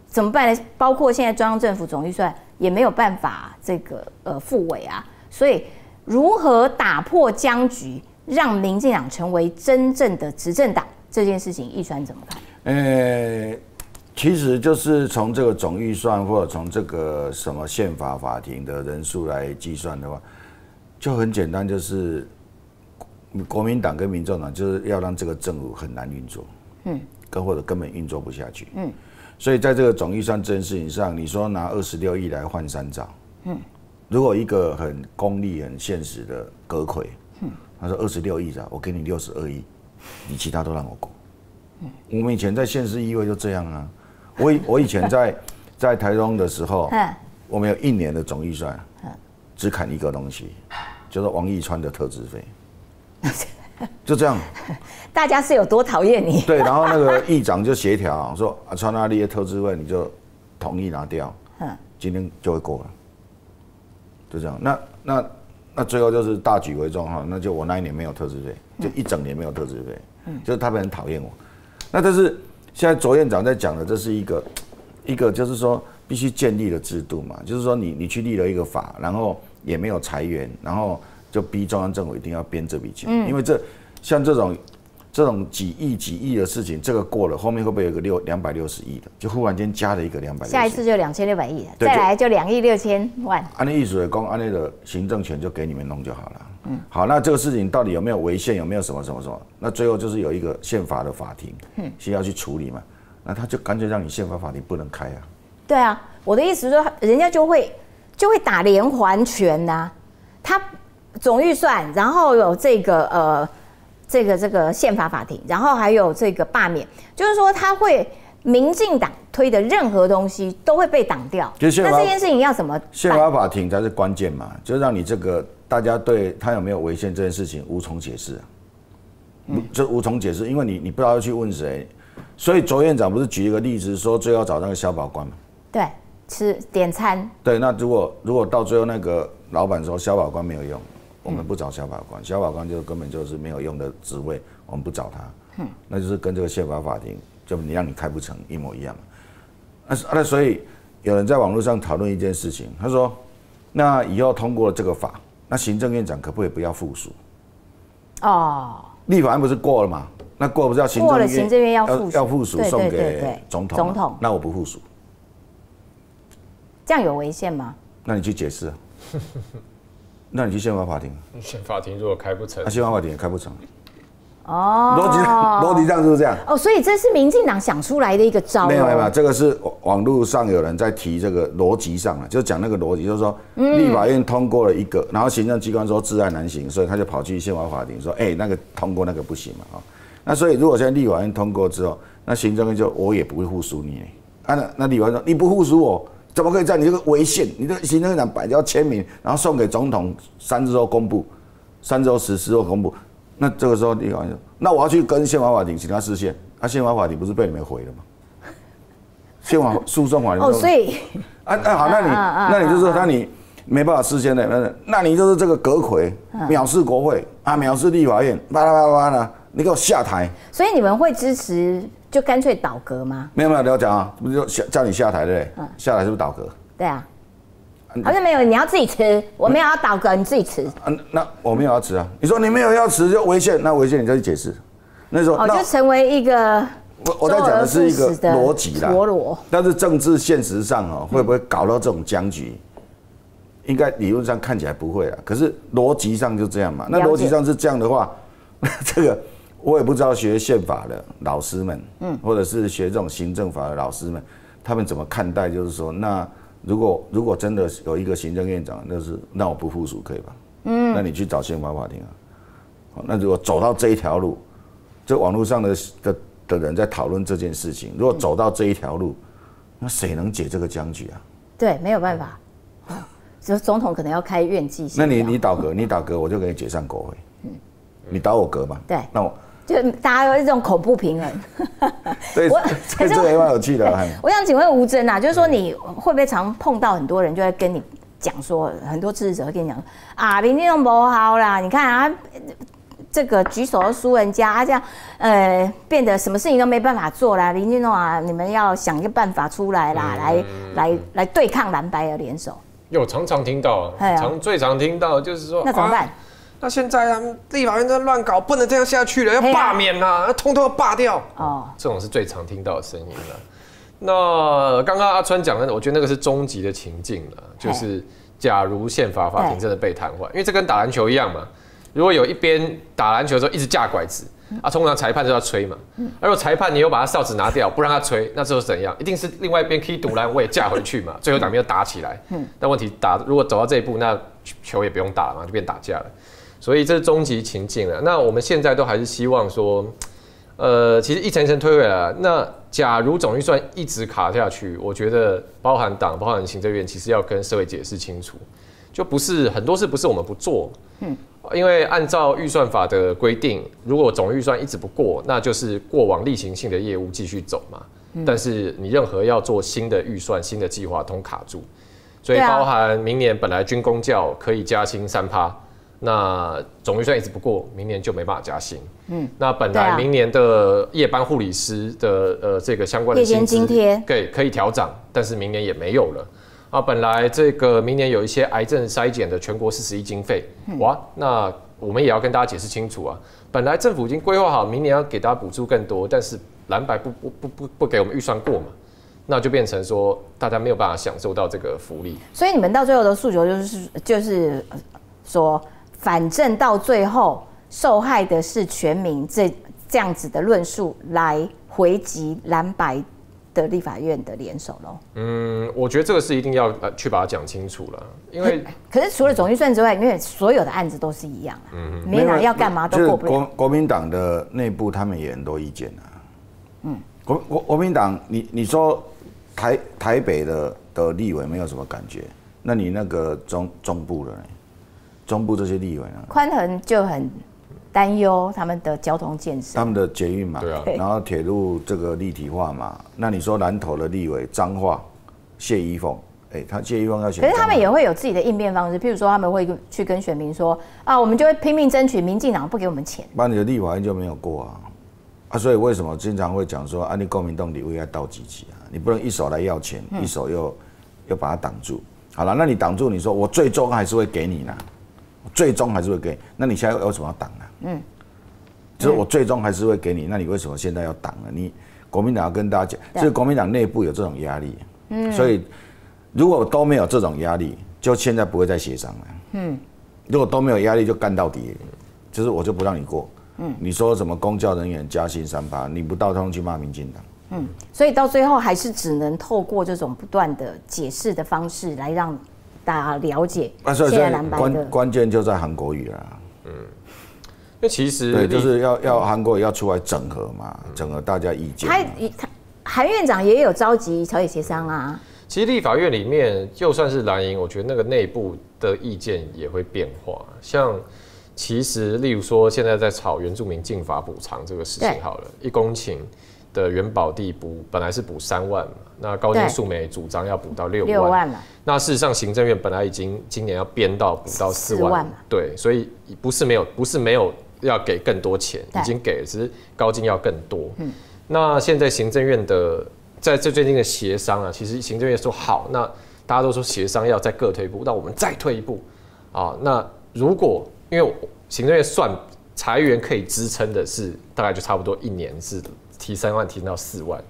怎么办呢？包括现在中央政府总预算也没有办法这个复委啊。所以如何打破僵局，让民进党成为真正的执政党这件事情，奕川怎么看？其实就是从这个总预算或者从这个什么宪法法庭的人数来计算的话，就很简单，就是国民党跟民众党就是要让这个政府很难运作，或者根本运作不下去，所以在这个总预算这件事情上，你说拿26亿来换3兆，如果一个很功利、很现实的阁揆，他说26亿啊，我给你62亿，你其他都让我过。我们以前在县市议会就这样啊。我以前在台中的时候，我们有1年的总预算，只砍一个东西，就是王义川的特支费，就这样。大家是有多讨厌你？对，然后那个议长就协调说，川那里的特支费你就同意拿掉，今天就会过了。就这样，那最后就是大局为重哈，那就我那1年没有特支费，就1整年没有特支费，就是他们很讨厌我。那但是现在卓院长在讲的，这是一个就是说必须建立的制度嘛，就是说你去立了一个法，然后也没有裁员，然后就逼中央政府一定要编这笔钱，因为像这种几亿的事情，这个过了，后面会不会有个260亿的？就忽然间加了一个260亿，下一次就2600亿了，再来就2亿6千万。按那意思来讲，按那的行政权就给你们弄就好了。好，那这个事情到底有没有违宪，有没有什么？那最后就是有一个宪法的法庭，需要去处理嘛。那他就干脆让你宪法法庭不能开啊。对啊，我的意思是说，人家就会打连环拳呐。他总预算，然后有这个宪法法庭，然后还有这个罢免，就是说他会民进党推的任何东西都会被挡掉。那这件事情要怎么办？宪法法庭才是关键嘛，就让你这个大家对他有没有违宪这件事情无从解释就无从解释，因为你不知道要去问谁。所以卓院长不是举一个例子说，最后找那个小保官嘛？对，吃点餐。对，那如果到最后那个老板说小保官没有用，我们不找小保官，小保官就根本就是没有用的职位，我们不找他，那就是跟这个宪法法庭就让你开不成一模一样。那所以有人在网络上讨论一件事情，他说，那以后通过了这个法，那行政院长可不可以不要附属？立法案不是过了吗？那过不是要行政院要附属送给总统？那我不附属，这样有违宪吗？那你去解释。那你去宪法法庭。宪法庭如果开不成，那宪法法庭也开不成。逻辑上就是这样。所以这是民进党想出来的一个招。没有，这个是网络上有人在提这个逻辑上就讲那个逻辑，就是说立法院通过了一个，然后行政机关说窒碍难行，所以他就跑去宪法法庭说，那个通过那个不行嘛那所以如果现在立法院通过之后，那行政院就我也不会附属你那立法院说你不附属我，怎么可以在你这个违宪？你这个行政院长摆着要签名，然后送给总统3日后公布，3日后实施后公布。那这个时候立法院说，那我要去跟宪法法庭请他释宪。宪法法庭不是被你们毁了吗？宪法诉讼法庭所以好，那你就说你没办法释宪的，那你就是这个阁揆藐视国会藐视立法院，巴拉巴拉巴拉，你给我下台。所以你们会支持就干脆倒阁吗？没有，你要讲不是就叫你下台对不对？下台是不是倒阁？对啊。好像没有，你要自己辞，我没有要倒阁，你自己辞。那我没有要辞啊。你说你没有要辞就违宪，那违宪你再去解释。那时候就成为一个我在讲的是一个逻辑啦。但是政治现实上会不会搞到这种僵局？应该理论上看起来不会啊。可是逻辑上就这样嘛。那逻辑上是这样的话，这个我也不知道学宪法的老师们，或者是学这种行政法的老师们，他们怎么看待？就是说那。如果真的有一个行政院长，那我不附属可以吧？那你去找宪法法庭那如果走到这一条路，这网络上的人在讨论这件事情，如果走到这一条路，那谁能解这个僵局啊？对，没有办法。总统可能要开院纪。那你倒阁，我就给你解散国会。你倒我阁嘛？对。那我。就大家有一种恐怖平衡，对，可是这个也蛮有趣的。我想请问吴峥就是说你会不会常碰到很多人就会跟你讲说，很多支持者会跟你讲民进党不好啦，你看这个举手都输人家这样变得什么事情都没办法做啦，民进党你们要想一个办法出来啦，来对抗蓝白的联手。有常常听到，最常听到就是说，那怎么办？那现在啊，立法院在乱搞，不能这样下去了，要罢免啊，通通要罢掉。哦，这种是最常听到的声音了。那刚刚阿川讲的，我觉得那个是终极的情境了，就是假如宪法法庭真的被瘫痪，因为这跟打篮球一样嘛。如果有一边打篮球的时候一直架拐子，通常裁判就要吹嘛。而如果裁判你又把他哨子拿掉，不让他吹，那之后怎样？一定是另外一边可以堵拦，我也架回去嘛。最后两边又打起来。但问题如果走到这一步，那球也不用打了嘛，就变打架了。所以这是终极情境了。那我们现在都还是希望说，其实一层一层推回来。那假如总预算一直卡下去，我觉得包含党、包含行政院，其实要跟社会解释清楚，就不是很多事不是我们不做，因为按照预算法的规定，如果总预算一直不过，那就是过往例行性的业务继续走嘛。但是你任何要做新的预算、新的计划，通卡住。所以包含明年本来军公教可以加薪3%。那总预算一直不过，明年就没办法加薪。那本来明年的夜班护理师的这个相关的薪资津贴，对，可以调涨，但是明年也没有了。啊，本来这个明年有一些癌症筛检的全国41经费，哇，那我们也要跟大家解释清楚啊。本来政府已经规划好，明年要给大家补助更多，但是蓝白不给我们预算过嘛，那就变成说大家没有办法享受到这个福利。所以你们到最后的诉求就是说。反正到最后受害的是全民，这样子的论述来回击蓝白的立法院的联手咯。我觉得这个是一定要去把它讲清楚了，因为可是除了总预算之外，因为所有的案子都是一样没哪要干嘛都过不了。国民党的内部他们也很多意见国民党，你说台北的立委没有什么感觉，那你那个中部的呢？中部这些立委呢，宽恒就很担忧他们的交通建设，他们的捷运嘛，对啊，然后铁路这个立体化嘛。那你说南投的立委彰化谢依凤，他谢依凤要选，可是他们也会有自己的应变方式，譬如说他们会去跟选民说啊，我们就会拼命争取民进党不给我们钱，把你的立法院就没有过所以为什么经常会讲说你国民党立委要倒几级你不能一手来要钱，一手又把它挡住。好了，那你挡住，你说我最终还是会给你呢？最终还是会给你，那你现在为什么要挡呢？就是我最终还是会给你，那你为什么现在要挡呢？你国民党要跟大家讲，就是国民党内部有这种压力，所以如果都没有这种压力，就现在不会再协商了。如果都没有压力，就干到底，就是我就不让你过。你说什么公教人员加薪3%，你不到通去骂民进党。所以到最后还是只能透过这种不断的解释的方式来让大家了解现在蓝白的关键就在韩国瑜啦。因为其实对，就是要韩国瑜要出来整合嘛，整合大家意见。韩院长也有召集朝野协商啊。其实立法院里面就算是蓝营，我觉得那个内部的意见也会变化。像其实例如说现在在炒原住民进法补偿这个事情好了，1公顷的原保地本来是补3万嘛，那高金素梅主张要补到6万了。那事实上行政院本来已经今年要编到补到4万，对，所以不是没有要给更多钱，已经给了，只是高金要更多。那现在行政院的在最近的协商其实行政院说好，那大家都说协商要再各退一步，那我们再退一步那如果因为行政院算财源可以支撑的是大概就差不多1年是提3万提到4万，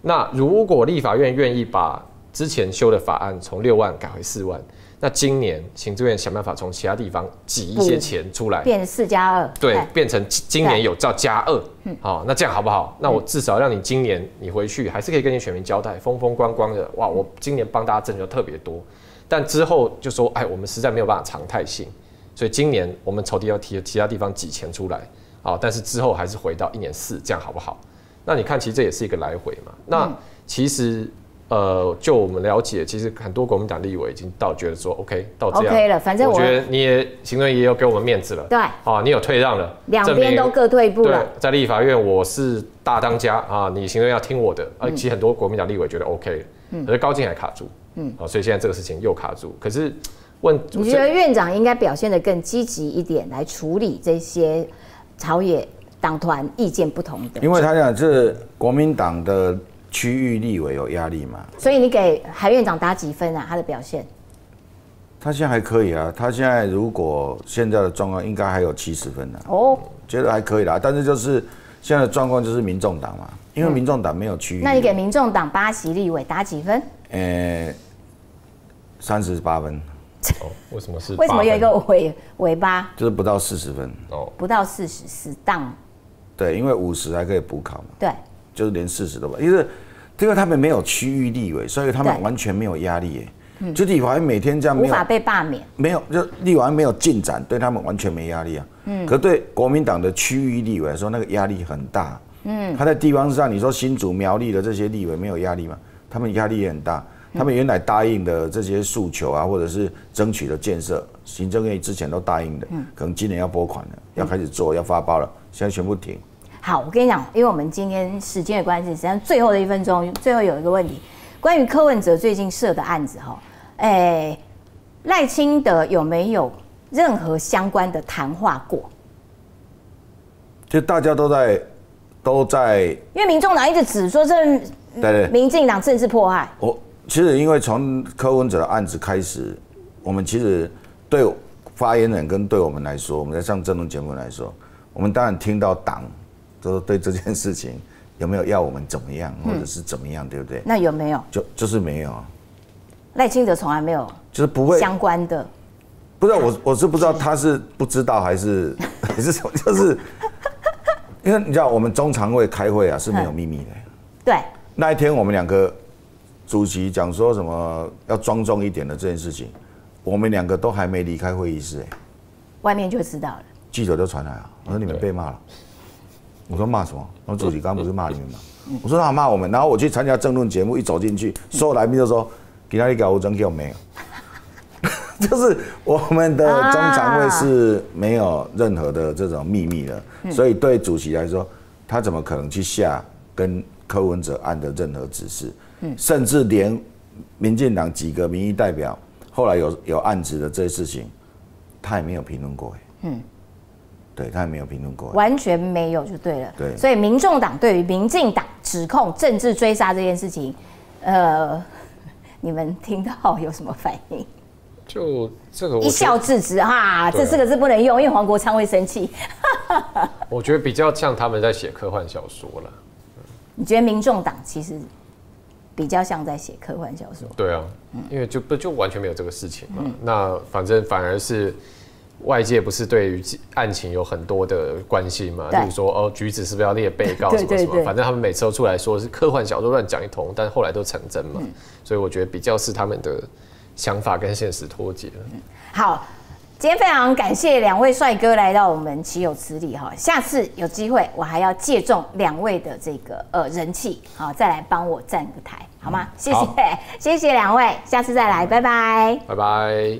那如果立法院愿意把之前修的法案从6万改回4万，那今年行政院想办法从其他地方挤一些钱出来，变成4+2，对，变成今年有叫+2，那这样好不好？那我至少让你今年你回去还是可以跟你选民交代，风风光光的，哇，我今年帮大家争取特别多，但之后就说，我们实在没有办法常态性，所以今年我们筹要提其他地方挤钱出来，但是之后还是回到1年4，这样好不好？那你看，其实这也是一个来回嘛。那其实，就我们了解，其实很多国民党立委已经觉得说 ，OK， 到这样 OK 了，反正我觉得你也行政也有给我们面子了，对，你有退让了，两边都各退一步了。对，在立法院我是大当家你行政要听我的其实很多国民党立委觉得 OK，可是高金还卡住，所以现在这个事情又卡住。可是你觉得院长应该表现得更积极一点来处理这些朝野党团意见不同的？因为他讲是国民党的区域立委有压力嘛，所以你给韩院长打几分他的表现？他现在还可以啊，他现在如果现在的状况应该还有70分呢。哦，觉得还可以啦，但是就是现在的状况就是民众党嘛，因为民众党没有区域。那你给民众党8席立委打几分？38分。哦，为什么是？为什么有一个尾巴？就是不到40分。哦，不到40，死当。对，因为50还可以补考嘛。对，就是连40都不，因为他们没有区域立委，所以他们完全没有压力耶。就立法院每天这样无法被罢免，没有，就立法院没有进展，对他们完全没压力啊。可对国民党的区域立委来说，那个压力很大。他在地方上，你说新竹、苗栗的这些立委没有压力吗？他们压力也很大。他们原来答应的这些诉求啊，或者是争取的建设，行政院之前都答应的，可能今年要拨款了，要开始做，要发包了，现在全部停。好，我跟你讲，因为我们今天时间的关系，实际上最后的1分钟，最后有一个问题，关于柯文哲最近设的案子哈，赖清德有没有任何相关的谈话过？就大家都在，因为民众党一直指说这民进党政治迫害。其实因为从柯文哲的案子开始，我们其实对发言人跟对我们来说，我们在上政论节目来说，我们当然听到党都对这件事情有没有要我们怎么样，或者是怎么样，对不对？那有没有？就是没有。赖清德从来没有，就是不会相关的。不知道我是不知道他是不知道还是什么，就是因为你知道我们中常会开会啊是没有秘密的。对。那一天我们2个主席讲说什么要庄重一点的这件事情，我们2个都还没离开会议室，外面就知道了。记者就传来了，我说你们被骂了。我说骂什么？我说主席刚刚不是骂你们吗？我说他骂我们，然后我去参加政论节目，一走进去，所有来宾就说：“给他一个无证给我没有。”就是我们的中常会是没有任何的这种秘密的，所以对主席来说，他怎么可能去下跟柯文哲案的任何指示？甚至连民进党几个民意代表后来有案子的这些事情，他也没有评论过。对，他也没有评论过，完全没有就对了。对，所以民众党对于民进党指控政治追杀这件事情，你们听到有什么反应？就这个一笑置之哈，这4个字不能用，因为黄国昌会生气。我觉得比较像他们在写科幻小说了。你觉得民众党其实比较像在写科幻小说？对啊，因为就完全没有这个事情嘛。那反而是外界不是对于案情有很多的关心嘛？例如说橘子是不是要列被告什么什么？反正他们每次都出来说是科幻小说乱讲一通，但后来都成真嘛。所以我觉得比较是他们的想法跟现实脱节了。好，今天非常感谢2位帅哥来到我们岂有此理哈！下次有机会我还要借重2位的这个人气，好再来帮我站个台，好吗？谢谢，谢谢2位，下次再来，拜拜，拜拜。